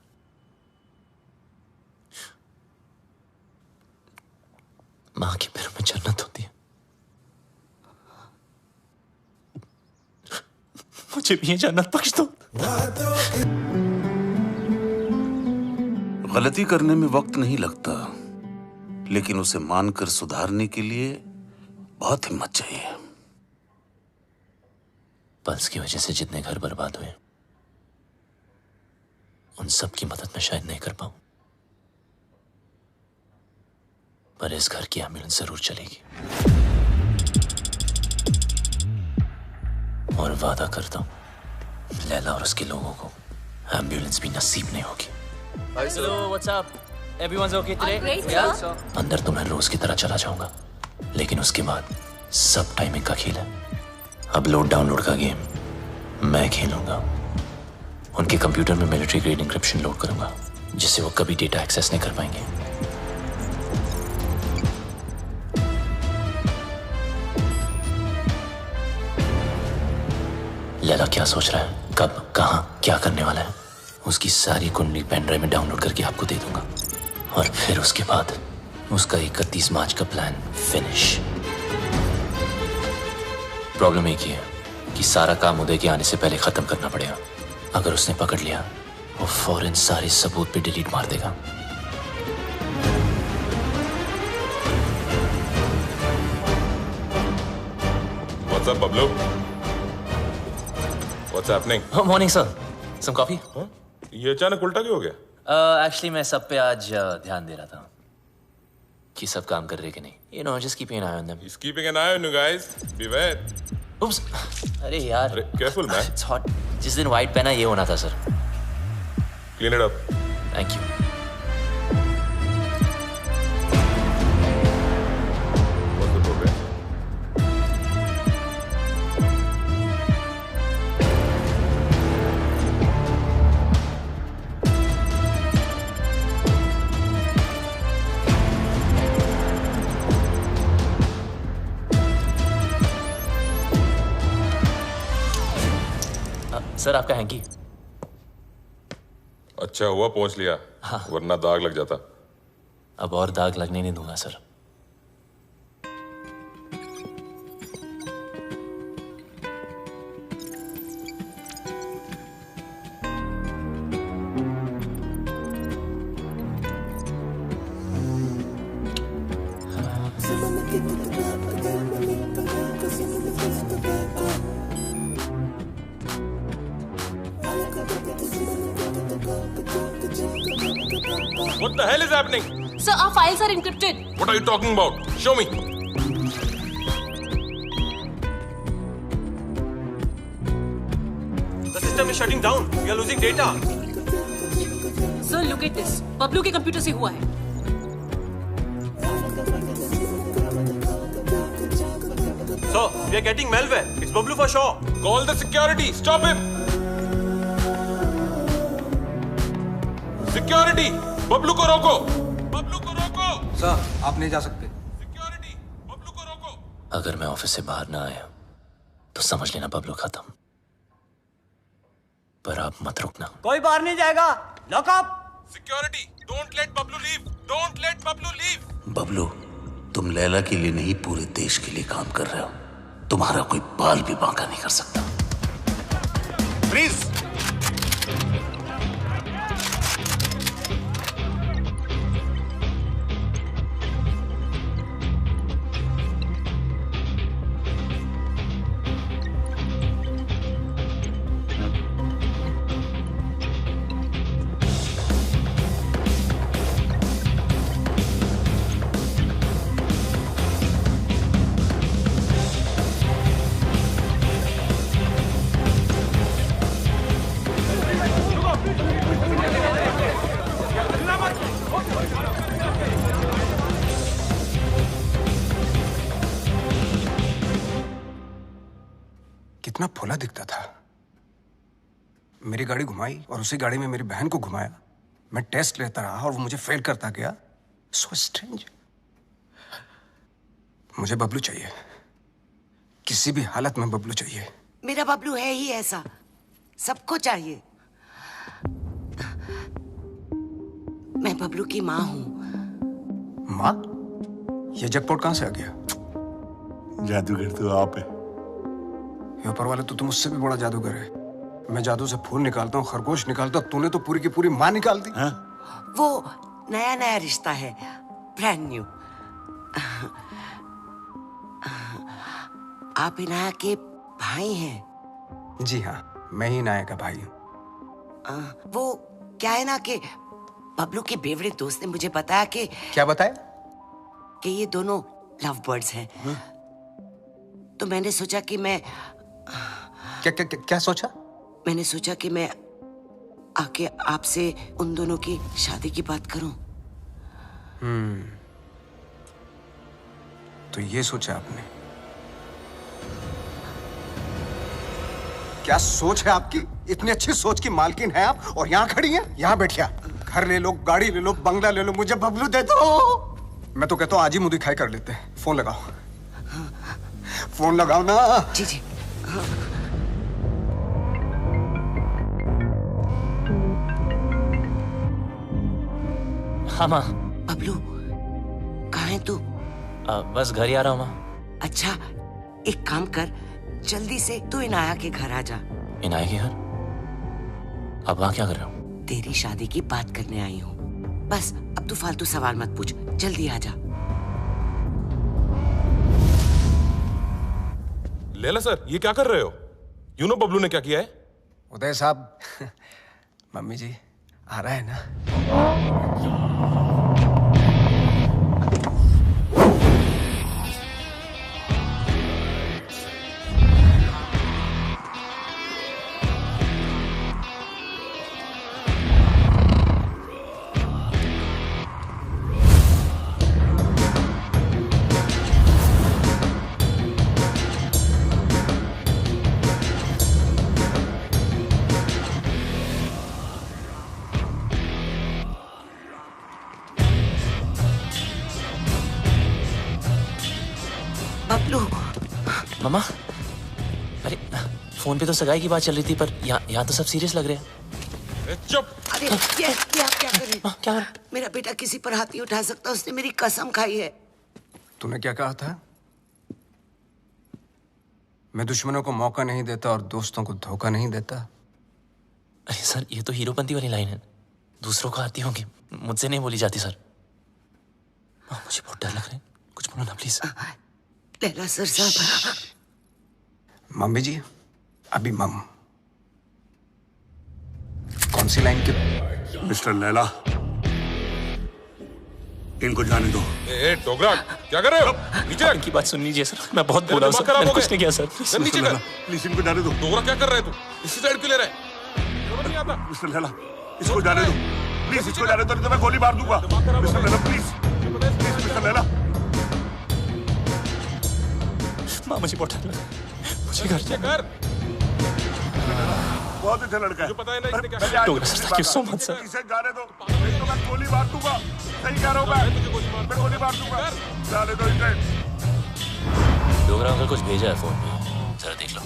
मां के पैरों में जन्नत होती है। मुझे भी ये जन्नत बख्श दो। गलती करने में वक्त नहीं लगता, लेकिन उसे मानकर सुधारने के लिए बहुत हिम्मत चाहिए। पल्स की वजह से जितने घर बर्बाद हुए उन सब की मदद मैं शायद नहीं कर पाऊं, पर इस घर की एम्बुलेंस जरूर चलेगी। और वादा करता हूं लैला और उसके लोगों को एम्बुलेंस भी नसीब नहीं होगी। Hello, what's up? Everyone's okay today? great, Yeah. sir. अंदर तो मैं रोज की तरह चला जाऊंगा, लेकिन उसके बाद सब टाइमिंग का खेल है। अपलोड डाउनलोड का गेम मैं खेलूंगा। उनके कंप्यूटर में मिलिट्री ग्रेड इंक्रिप्शन लोड करूंगा, जिससे वो कभी डेटा एक्सेस नहीं कर पाएंगे। लैला क्या सोच रहा है, कब, कहां, क्या करने वाला है, उसकी सारी कुंडली पेन ड्राइव में डाउनलोड करके आपको दे दूंगा। और फिर उसके बाद उसका 31 मार्च का प्लान फिनिश। प्रॉब्लम एक ही है कि सारा काम उदय के आने से पहले खत्म करना पड़ेगा। अगर उसने पकड़ लिया, वो फौरन सारे सबूत पे डिलीट मार देगा। What's up, Bablu? What's happening? Oh, morning, sir. Some coffee? ये अचानक उल्टा क्यों हो गया? Actually, मैं सब पे आज ध्यान दे रहा था कि सब काम कर रहे कि नहीं। You know, just keeping an eye on them. He's keeping an eye on you guys. Beware. Oops. अरे यार। Careful, man. It's hot. जिस दिन white पहना ये होना था sir. Clean it up. Thank you. What's the problem? Sir आपका हैंकी। अच्छा हुआ पहुंच लिया, वरना दाग लग जाता। अब और दाग लगने नहीं दूंगा sir. What the hell is happening? Sir, our files are encrypted. What are you talking about? Show me. The system is shutting down. We are losing data. Sir, look at this. Bablu के कंप्यूटर से हुआ है. So, we are getting malware. It's Bablu for sure. Call the security. Stop him. Security. Bablu को रोको. बबलू को रोको. सर, आप नहीं जा सकते. अगर मैं ऑफिस से बाहर ना आया तो समझ लेना बबलू खत्म. पर आप मत रुकना. कोई बाहर नहीं जाएगा. Lock up. Security. Don't let Bablu leave. Don't let Bablu leave. Bablu, तुम लैला के लिए नहीं पूरे देश के लिए काम कर रहे हो. तुम्हारा कोई बाल भी बांका नहीं कर सकता. प्लीज. कितना भोला दिखता था. मेरी गाड़ी घुमाई और उसी गाड़ी में मेरी बहन को घुमाया. मैं टेस्ट लेता रहा और वो मुझे फेल करता गया. So strange. मुझे बबलू चाहिए. किसी भी हालत में बबलू चाहिए. मेरा बबलू है ही ऐसा. सबको चाहिए. मैं बबलू की माँ हूँ. माँ? ये जैकपॉट कहाँ से आ गया? जादूगर तो आप है. ये ऊपर वाले तो तुम मुझसे भी बड़ा जादूगर है. मैं जादू से फूल निकालता हूँ, खरगोश निकालता हूँ. तूने तो पूरी की पूरी माँ निकाल दी. वो नया नया रिश्ता है. Brand new. आप इनाया के भाई हैं? जी हाँ, मैं ही इनाया का भाई हूँ. वो क्या है ना कि बबलू के बेवड़े दोस्त ने मुझे बताया कि. क्या बताया? कि ये दोनों लव बर्ड्स हैं. तो मैंने सोचा कि मैं. क्या सोचा? मैंने सोचा कि मैं आके आपसे उन दोनों की शादी की बात करूं. तो ये सोचा आपने? क्या सोच है आपकी? इतनी अच्छी सोच की मालकिन है आप और यहाँ खड़ी हैं? यहाँ बैठिया. घर ले लो, गाड़ी ले लो, बंगला ले लो, मुझे बबलू दे दो. मैं तो कहता हूँ आज ही मुंह दिखाई कर लेते हैं. फोन लगाओ. फोन लगाओ ना. जी जी. हाँ माँ. बबलू कहाँ है तू? बस घर ही आ रहा हूँ माँ. अच्छा, एक काम कर, जल्दी से तू इनाया के घर आ जा. इनाया के घर? अब वहाँ क्या कर रहा हूँ? तेरी शादी की बात करने आई हूँ. बस अब तू फालतू सवाल मत पूछ. जल्दी आ जा. लैला सर, ये क्या कर रहे हो? यू नो बबलू ने क्या किया है? उदय साहब, मम्मी जी आ रहा है ना. मामा, अरे फोन पे तो सगाई की बात चल रही थी, पर यहाँ तो सब सीरियस लग रहे हैं. चुप. अरे ये आप क्या कर रहे हैं? क्या? मेरा बेटा किसी पर हाथ नहीं उठा सकता. उसने मेरी कसम खाई है. तूने क्या कहा था? मैं दुश्मनों को मौका नहीं देता और दोस्तों को धोखा नहीं देता. अरे सर, ये तो हीरोपंती वाली लाइन है. दूसरों को आती होंगी, मुझसे नहीं बोली जाती सर. मुझे बहुत डर लग रहा है. कुछ बोलो ना प्लीज. लैला सर साहब. मम्मी जी, अभी मम. कौन सी लाइन के? मिस्टर लैला, इनको जाने दो। ए डोगरा, क्या कर रहे हो? नीचे इनकी बात सुन लीजिए सर, मैं बहुत बोला हूं सर, मैंने कुछ नहीं किया सर। नीचे कर। प्लीज इनको जाने दो। डोगरा क्या कर रहा है तू? इसी साइड क्यों ले रहा है? समझ नहीं आता। मिस्टर लैला, इसको जाने दो प्लीज, इसको जाने दो, नहीं तो मैं गोली मार दूंगा। Mister Laila please, mister Laila. माँ मुझे बहुत डर लगा, मुझे घर कर। बहुत अच्छा लड़का है। मुझे पता है ना इसने क्या। Dogra sir, thank you so much sir. इसे जाने दो, नहीं तो मैं गोली मार दूंगा। सही कह रहा हूँ मैं गोली मार दूंगा। जाने दो इसे। डोगरा अंकल कुछ भेजा है फोन में, जरा देख लो।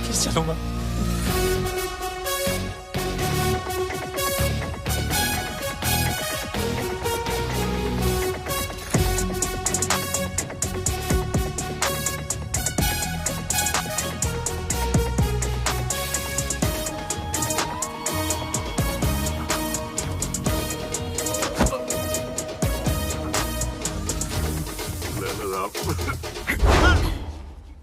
प्लीज चलो माँ।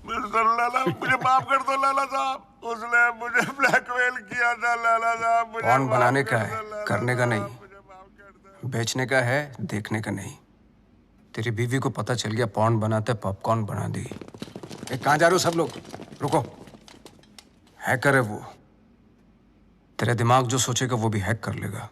मिस्टर लैला, मुझे माफ कर दो लैला साहब। उसने मुझे ब्लैकमेल किया था लैला साहब। पॉर्न बनाने का है, करने का नहीं। बेचने का है, देखने का नहीं। तेरी बीवी को पता चल गया पॉर्न बनाते पॉपकॉर्न बना दी। कहाँ जा रहे हो सब लोग? रुको। हैकर है वो। तेरा दिमाग जो सोचेगा वो भी हैक कर लेगा।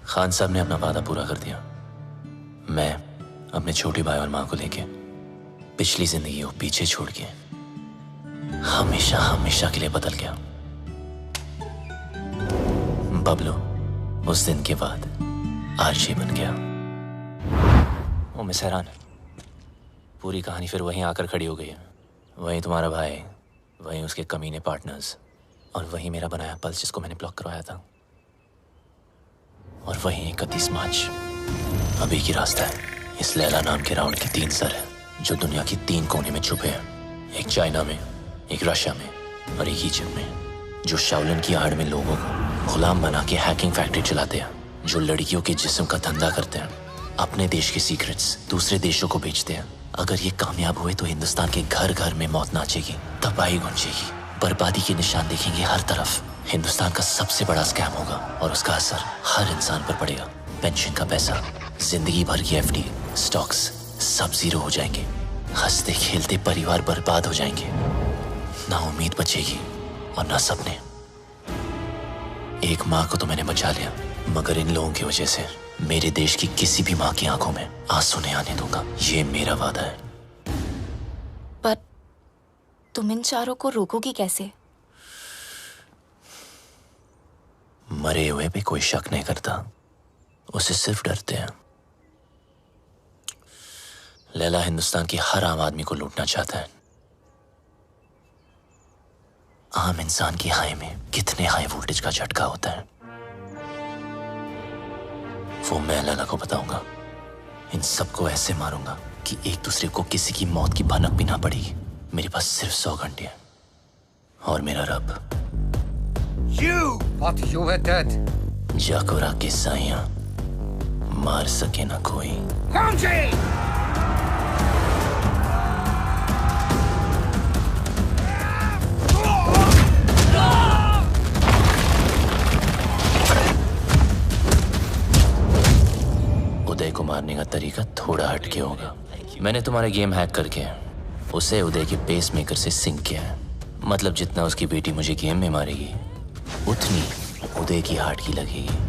खान साहब ने अपना वादा पूरा कर दिया। मैं अपने छोटे भाई और माँ को लेके पिछली जिंदगी को पीछे छोड़ के हमेशा हमेशा के लिए बदल गया। बबलू उस दिन के बाद आरजे बन गया। ओ मिस हैरान, पूरी कहानी फिर वहीं आकर खड़ी हो गई है। वहीं तुम्हारा भाई, वहीं उसके कमीने पार्टनर्स, और वहीं मेरा बनाया पल्स जिसको मैंने ब्लॉक करवाया था, और वहीं 31 मार्च अभी की रास्ता है। इस लैला नाम के राउंड के 3 सर हैं जो दुनिया की 3 कोने में छुपे हैं। एक चाइना में, एक रशिया में और एक इजिप्ट में, जो शाओलिन की आड़ में लोगों को गुलाम बना के हैकिंग फैक्ट्री चलाते हैं, जो लड़कियों के जिस्म का धंधा करते हैं, अपने देश के सीक्रेट्स दूसरे देशों को बेचते हैं। अगर ये कामयाब हुए तो हिंदुस्तान के घर घर में मौत नाचेगी, तबाही गूंजेगी, बर्बादी के निशान देखेंगे हर तरफ। हिंदुस्तान का सबसे बड़ा स्कैम होगा और उसका असर हर इंसान पर पड़ेगा। पेंशन का पैसा, जिंदगी भर की एफडी, स्टॉक्स सब जीरो हो जाएंगे। हंसते खेलते परिवार बर्बाद हो जाएंगे। ना उम्मीद बचेगी और ना सपने। एक माँ को तो मैंने बचा लिया, मगर इन लोगों की वजह से मेरे देश की किसी भी माँ की आंखों में आंसू नहीं आने दूंगा। ये मेरा वादा है। पर तुम इन चारों को रोकोगी कैसे? मरे हुए पे कोई शक नहीं करता, उसे सिर्फ डरते हैं। लैला हिंदुस्तान की हर आम आदमी को लूटना चाहता है। आम इंसान की हाई में कितने हाई वोल्टेज का झटका होता है वो मैं लैला को बताऊंगा। इन सबको ऐसे मारूंगा कि एक दूसरे को किसी की मौत की भनक भी ना पड़ेगी। मेरे पास सिर्फ 100 घंटे हैं और मेरा रब जाकोरा के साइयां मार सके ना कोई। उदय को मारने का तरीका थोड़ा हटके होगा। मैंने तुम्हारा गेम हैक करके उसे उदय के पेस मेकर से सिंक किया है। मतलब जितना उसकी बेटी मुझे गेम में मारेगी उतनी उदय की हार्ट की लगेगी।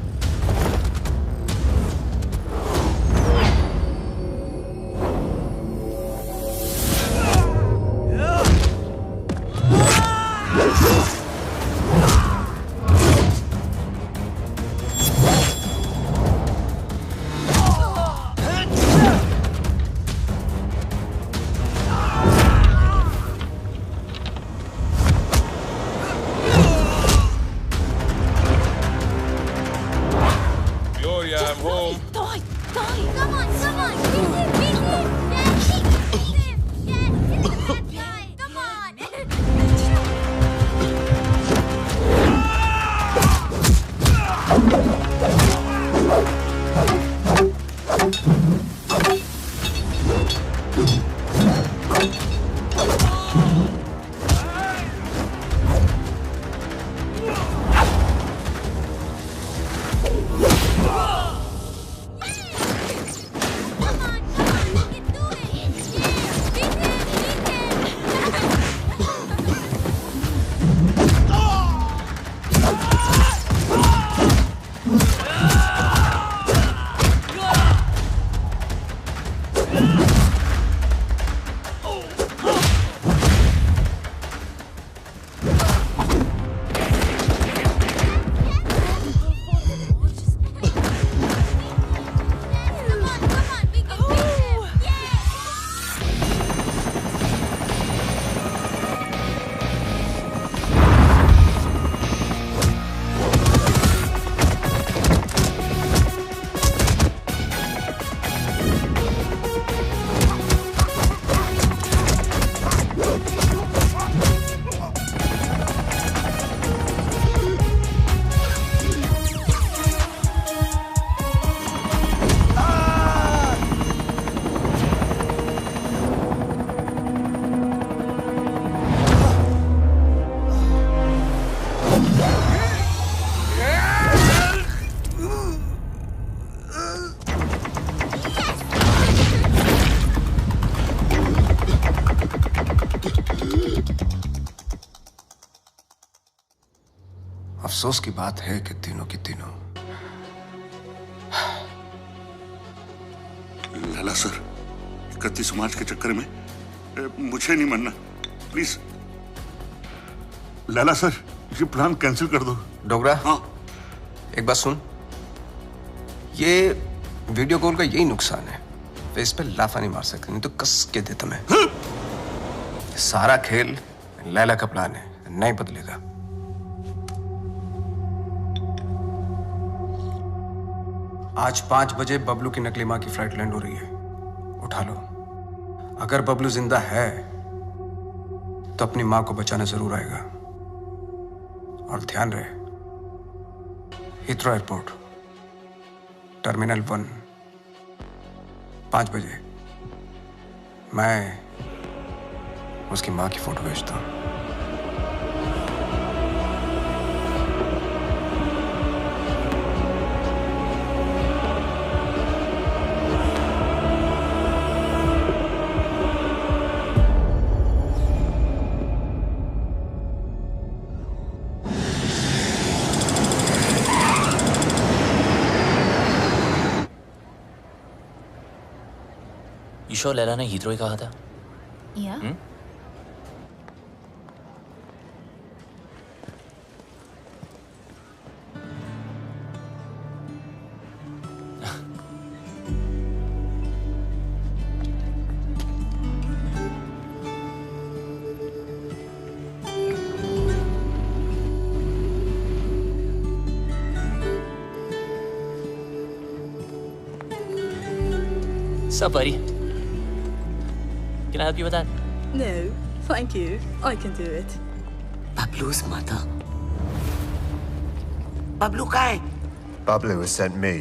अफसोस की बात है कि तीनों की तीनों। लैला सर, 31 मार्च के चक्कर में मुझे नहीं मरना, प्लीज। लैला सर, ये प्लान कैंसिल कर दो। डोगरा, हाँ, एक बात सुन। ये वीडियो कॉल का यही नुकसान है, फेस पे लाफा नहीं मार सकते, नहीं तो कस के दे तुम्हें। सारा खेल लैला का प्लान है, नहीं बदलेगा। आज 5 बजे बबलू की नकली मां की फ्लाइट लैंड हो रही है, उठा लो। अगर बबलू जिंदा है तो अपनी मां को बचाना जरूर आएगा। और ध्यान रहे, हीथ्रो एयरपोर्ट, टर्मिनल 1, 5 बजे मैं उसकी मां की फोटो भेजता हूं। ईशो लैला ने हीथ्रो ही कहा था। Yeah. Sup, buddy? Can I help you with that? No, thank you. I can do it. Bablu's mother. Bablu कहाँ है? Bablu has sent me.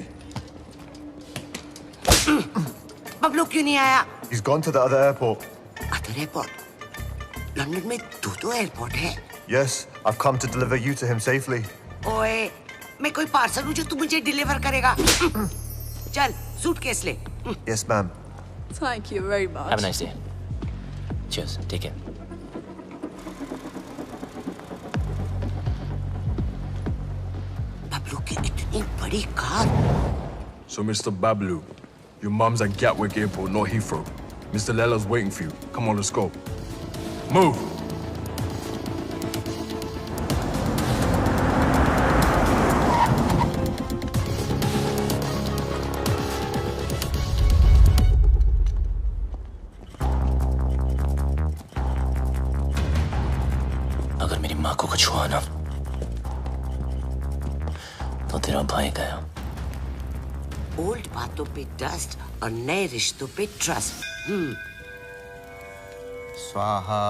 Bablu क्यों नहीं आया? He's gone to the other airport. Other airport? London में 2 एयरपोर्ट है। Yes, I've come to deliver you to him safely. ओए, मैं कोई पार्सल हूँ जो तू मुझे डिलीवर करेगा। चल, सूटकेस ले। Yes, ma'am. Thank you very much. Have a nice day. Cheers. Take care. Bablu की इतनी बड़ी car. So, Mr. Bablu, your mum's at Gatwick Airport, not Heathrow. Mr. Lella's waiting for you. Come on, let's go. Move! अगर मेरी माँ को कुछ हुआ ना तो तेरा भाई गया। ओल्ड बातों पे डस्ट और नए रिश्तों पे ट्रस्ट। स्वाहा।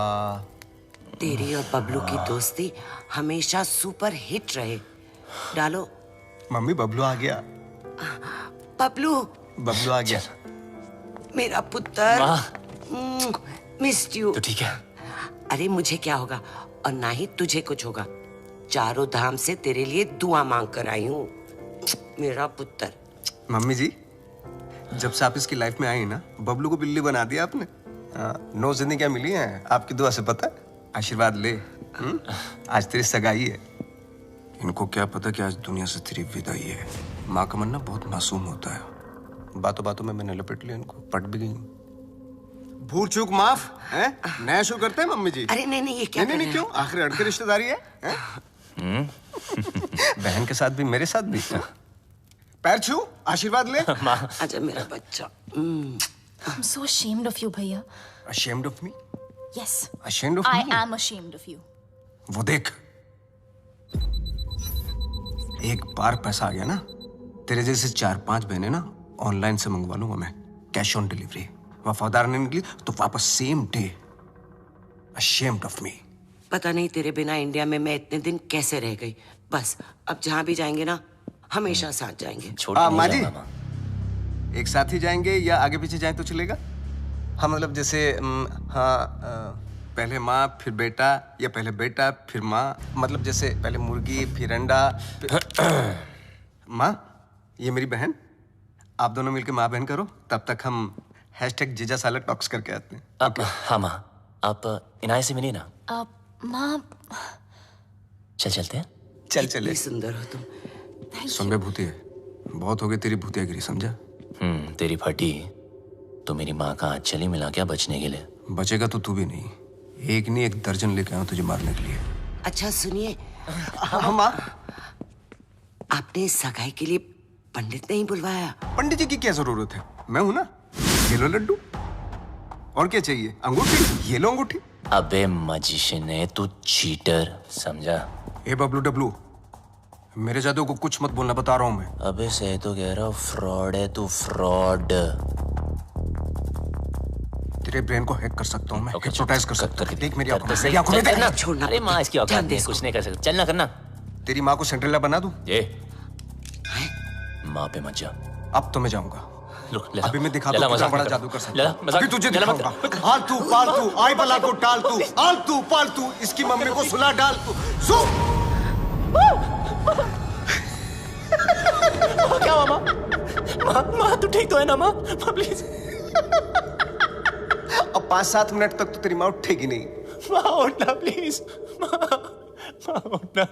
तेरी और बबलू की दोस्ती हमेशा सुपर हिट रहे। डालो। मम्मी, बबलू आ गया। बबलू। बबलू आ गया। मेरा पुत्र। Missed you. तो ठीक है। अरे मुझे क्या होगा और ना ही तुझे कुछ होगा। चारों धाम से तेरे लिए दुआ मांग कर आई हूँ, मेरा पुत्र। मम्मी जी, जब से आप इसकी लाइफ में आई ना, बबलू को बिल्ली बना दिया आपने। 9 जिंदगियां मिली हैं आपकी दुआ से, पता है? आशीर्वाद ले। आज तेरी सगाई है। इनको क्या पता कि आज दुनिया से तेरी विदाई है। माँ का मन ना बहुत मासूम होता है। बातों बातों में मैंने लपेट लिया इनको, पट भी गई। भूल चूक माफ है? नया शो करते हैं मम्मी जी। अरे नहीं ये क्या? नहीं क्यों? आखिर अड़के रिश्तेदारी है? बहन के साथ भी, मेरे साथ भी। पैर छू, आशीर्वाद ले। आजा मेरा बच्चा। I'm so ashamed of you, भैया। Ashamed of me? Yes. Ashamed of I me? am ashamed of you. वो देख, एक बार पैसा आ गया ना, तेरे जैसे 4-5 बहनें ना ऑनलाइन से मंगवा लूंगा मैं, कैश ऑन डिलीवरी। वफादार नहीं निकली तो वापस same day. Ashamed of me. पता नहीं तेरे बिना इंडिया में मैं इतने दिन कैसे रह गई। बस अब जहाँ भी जाएंगे ना, हमेशा साथ जाएंगे। माँ जी, एक साथ ही जाएंगे या आगे पीछे जाएं तो चलेगा? हाँ, मतलब जैसे पहले माँ फिर बेटा, या पहले बेटा फिर माँ, मतलब जैसे पहले मुर्गी फिर अंडा माँ, ये मेरी बहन, आप दोनों मिलकर माँ बहन करो, तब तक हम #जीजा साला टॉक्स करके आते हैं। हाँ माँ, आप इनाय से मिलिए ना। माँ, चलते हैं। चल चले। सुंदर हो तुम। सुन बे भूतिया, बहुत हो गई तेरी भूतियागिरी, समझा? तेरी फटी तो मेरी माँ का हाथ चली मिला क्या बचने के लिए? बचेगा तो तू भी नहीं, एक नहीं 1 दर्जन लेके आऊं तुझे मारने के लिए। अच्छा सुनिए, माँ, आपने सगाई के लिए पंडित नहीं बुलवाया? पंडित जी की क्या जरूरत है, मैं हूं ना। ये लो लड्डू, और क्या चाहिए? अंगूठी, ये लो अंगूठी। अबे मजिशियन है तू, चीटर, समझा? ए बबलू डब्लू, मेरे जादू को कुछ मत बोलना, बता रहा हूं मैं। अबे सही तो कह रहा हूँ, फ्रॉड है तू, फ्रॉड। तेरे ब्रेन को हैक कर सकता हूँ मैं, हिप्नोटाइज कर सकता हूँ। देख मेरी आंखों में, सही मेरी आंखों में देख। छोड़ना। अरे माँ इसकी औकात नहीं है, कुछ नहीं कर सकता, चलना करना। तेरी माँ को सेंट्रेला बना दूं? ये माँ पे मत जा। अब तो मैं जाऊंगा। अभी मैं दिखा दूं लला, कितना मजाक बड़ा नहीं जादू कर। कर सकता लला, हूं। मजाक- अभी तुझे लला, मत दिखाऊंगा। आलतू पालतू आई बला को टाल तू, आलतू पालतू इसकी मम्मी को सुला डाल तू। क्या हुआ माँ? माँ तू ठीक तो है ना माँ? प्लीज। अब 5-7 मिनट तक तो तेरी माँ उठेगी नहीं। माँ उठना प्लीज, माँ उठना।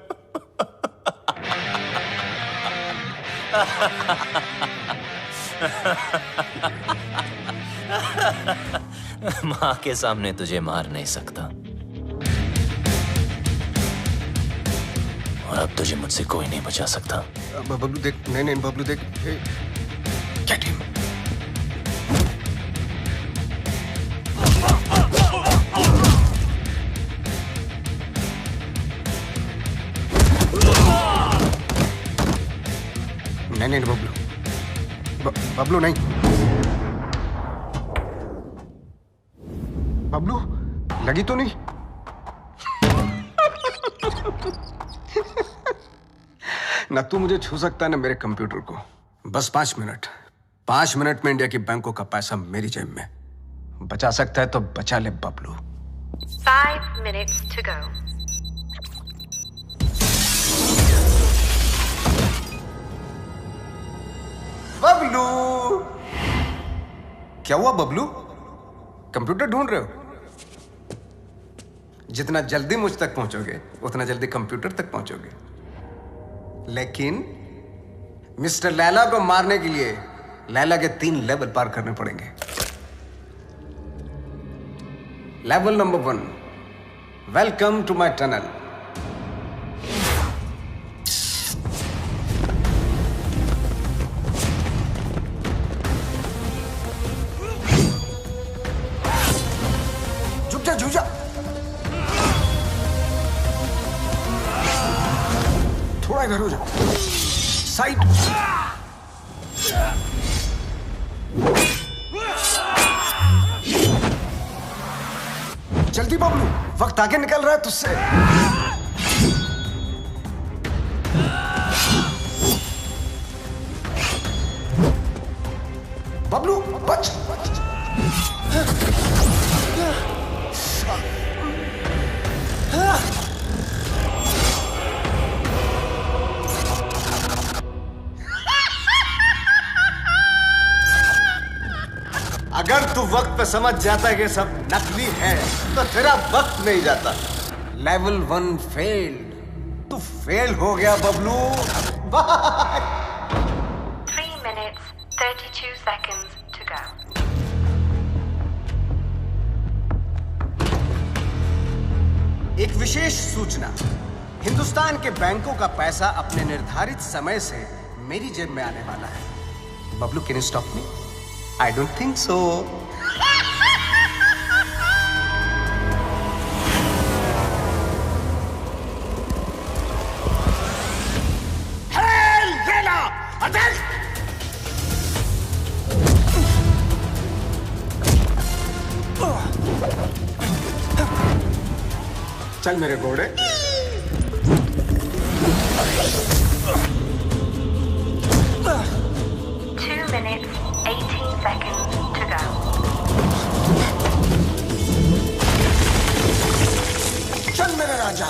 माँ के सामने तुझे मार नहीं सकता, और अब तुझे मुझसे कोई नहीं बचा सकता। बबलू देख, नहीं बबलू देख, क्या टीम? नहीं बबलू, बबलू नहीं। बबलू लगी तो नहीं? ना तू मुझे छू सकता है ना मेरे कंप्यूटर को। बस 5 मिनट, 5 मिनट में इंडिया की बैंकों का पैसा मेरी जेब में। बचा सकता है तो बचा ले Bablu. 5 minutes to go. Bablu, क्या हुआ बबलू? कंप्यूटर ढूंढ रहे हो? जितना जल्दी मुझ तक पहुंचोगे उतना जल्दी कंप्यूटर तक पहुंचोगे। लेकिन मिस्टर लैला को मारने के लिए लैला के 3 लेवल पार करने पड़ेंगे। Level number 1, welcome to my tunnel. झुक जा, थोड़ा इधर हो जा, साइड। जल्दी बबलू, वक्त आगे निकल रहा है तुझसे। बबलू बच। अगर तू वक्त पे समझ जाता है कि सब नकली है तो तेरा वक्त नहीं जाता। लेवल 1 फेल्ड, तू फेल हो गया Bablu. Bye. 3 minutes, 32 seconds to go. एक विशेष सूचना, हिंदुस्तान के बैंकों का पैसा अपने निर्धारित समय से मेरी जेब में आने वाला है। Bablu, can you stop me? I don't think so. Hey, Lena! Attack! चल मेरे घोड़े। Two minutes, 18 seconds to go. चल मेरे राजा।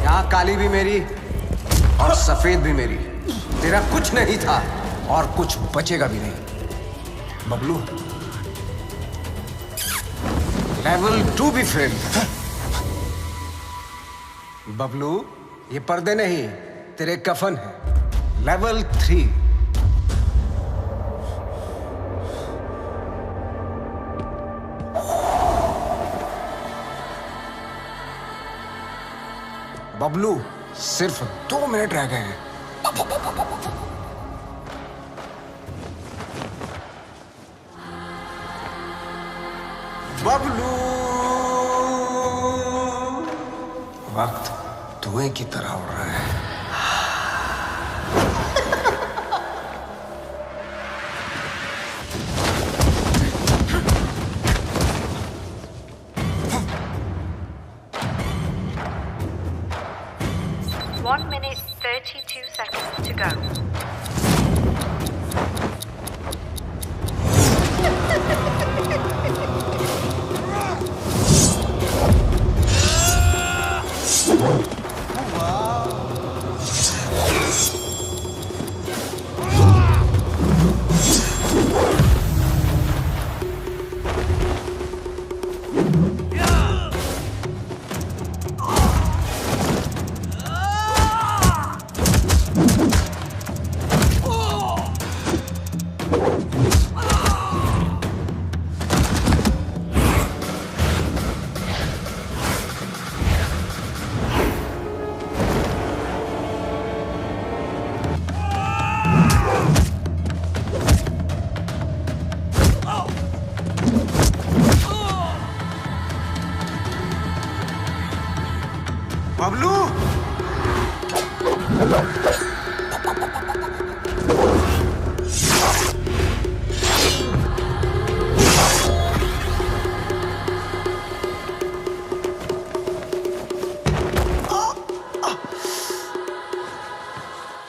यहाँ काली भी मेरी और सफेद भी मेरी। तेरा कुछ नहीं था और कुछ बचेगा भी नहीं। बबलू, लेवल 2 भी फेल। बबलू, ये पर्दे नहीं, तेरे कफन है। लेवल 3। बबलू, सिर्फ 2 मिनट रह गए हैं। बबलू, वक्त धुएं की तरह उड़ रहा है। One minute, 32 seconds to go. Bablu,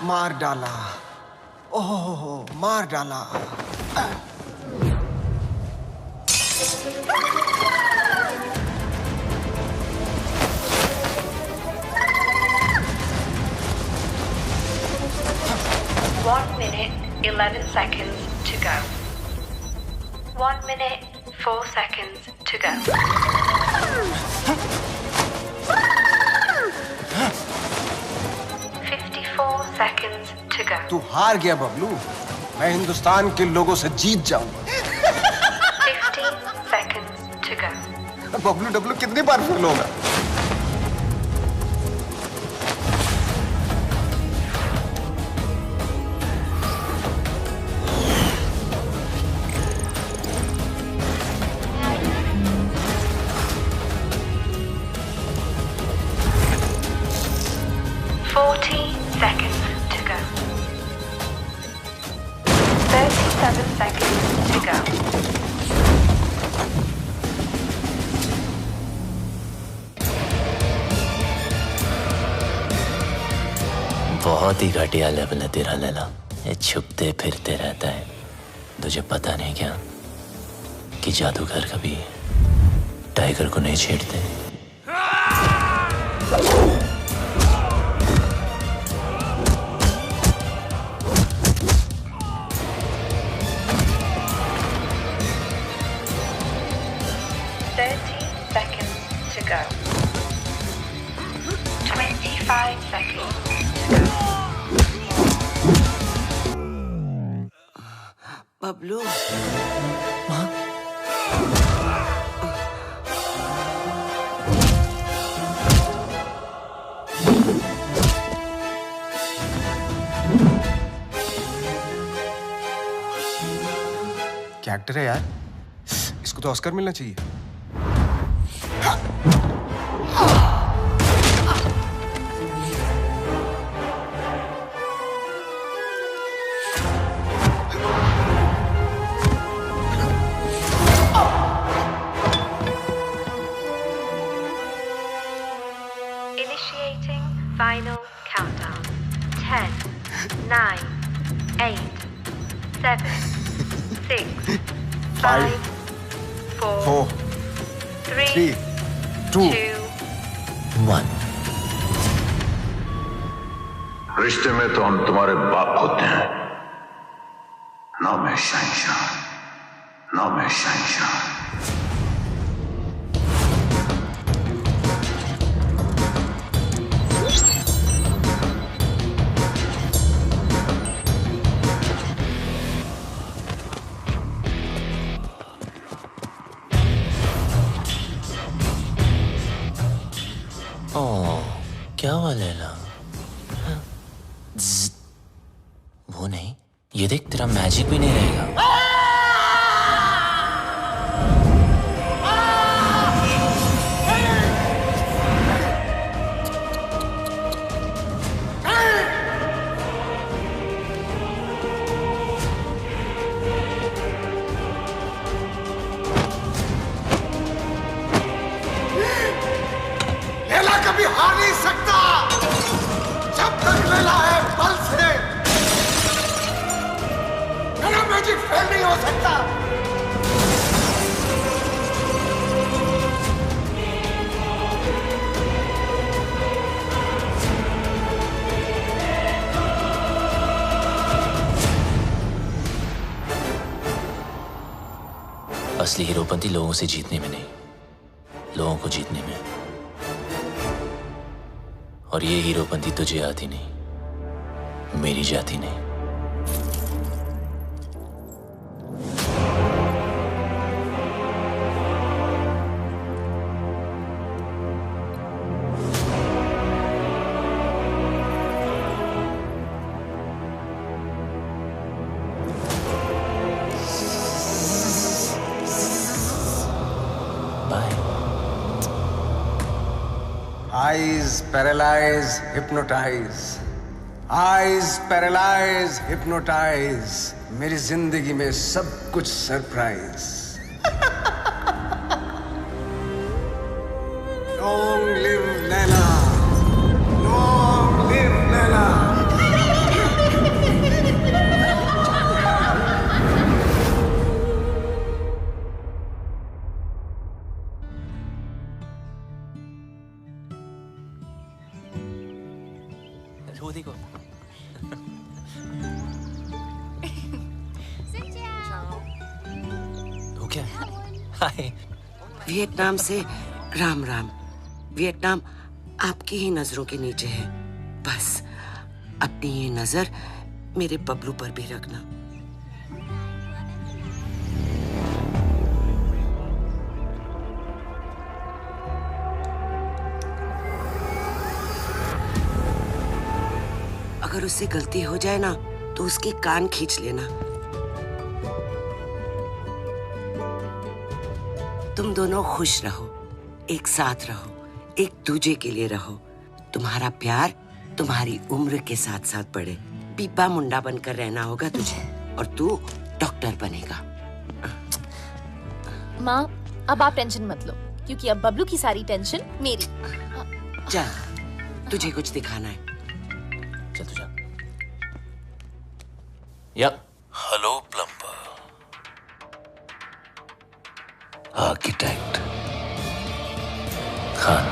मार डाला। ओह, मार डाला। One minute, 11 seconds to go. 1 minute, 4 seconds to go. 54 seconds to go. तू हार गया बबलू। मैं हिंदुस्तान के लोगों से जीत जाऊंगा। 15 seconds to go. Bablu Dablu कितनी बार फेल होगा? Seconds to go. 37 seconds to go. बहुत ही घटिया लेवल है तेरा लैला। ये छुपते फिरते रहता है। तुझे पता नहीं क्या कि जादूगर कभी टाइगर को नहीं छेड़ते। Go. 25 seconds to go. Bablu, क्या एक्टर है यार, इसको तो ऑस्कर मिलना चाहिए। Initiating final countdown. 10, 9, 8, 7, 6, 5, 4, 3, 2, 1। रिश्ते में तो हम तुम्हारे बाप होते हैं। ना मैं शहंशाह, ना मैं शहंशाह। ओह, क्या हुआ लैला? हाँ? वो नहीं, ये देख तेरा मैजिक भी नहीं रहेगा। लैला कभी हार नहीं सकता जब तक लैला है पल्स है। मेरा मैजिक फेल नहीं हो सकता। असली हीरोपंती लोगों से जीतने में नहीं, लोगों को जीतने में। और ये हीरोपंती तुझे आती नहीं, मेरी जाती नहीं। Eyes paralyze, hypnotize. Eyes paralyze, hypnotize. मेरी जिंदगी में सब कुछ surprise. Long live Laila. Long live Laila. वो देखो। वो क्या? हाय। वियतनाम से राम राम। वियतनाम आपकी ही नजरों के नीचे है। बस अपनी ये नजर मेरे बबलू पर भी रखना। अगर उससे गलती हो जाए ना तो उसके कान खींच लेना। तुम दोनों खुश रहो, एक साथ रहो, एक दूजे के लिए रहो। तुम्हारा प्यार तुम्हारी उम्र के साथ साथ बढ़े। पीपा मुंडा बनकर रहना होगा तुझे और तू डॉक्टर बनेगा। माँ, अब आप टेंशन मत लो क्योंकि अब बबलू की सारी टेंशन मेरी। जा, तुझे कुछ दिखाना है। चल तू जा। या। Hello plumber, architect, Khan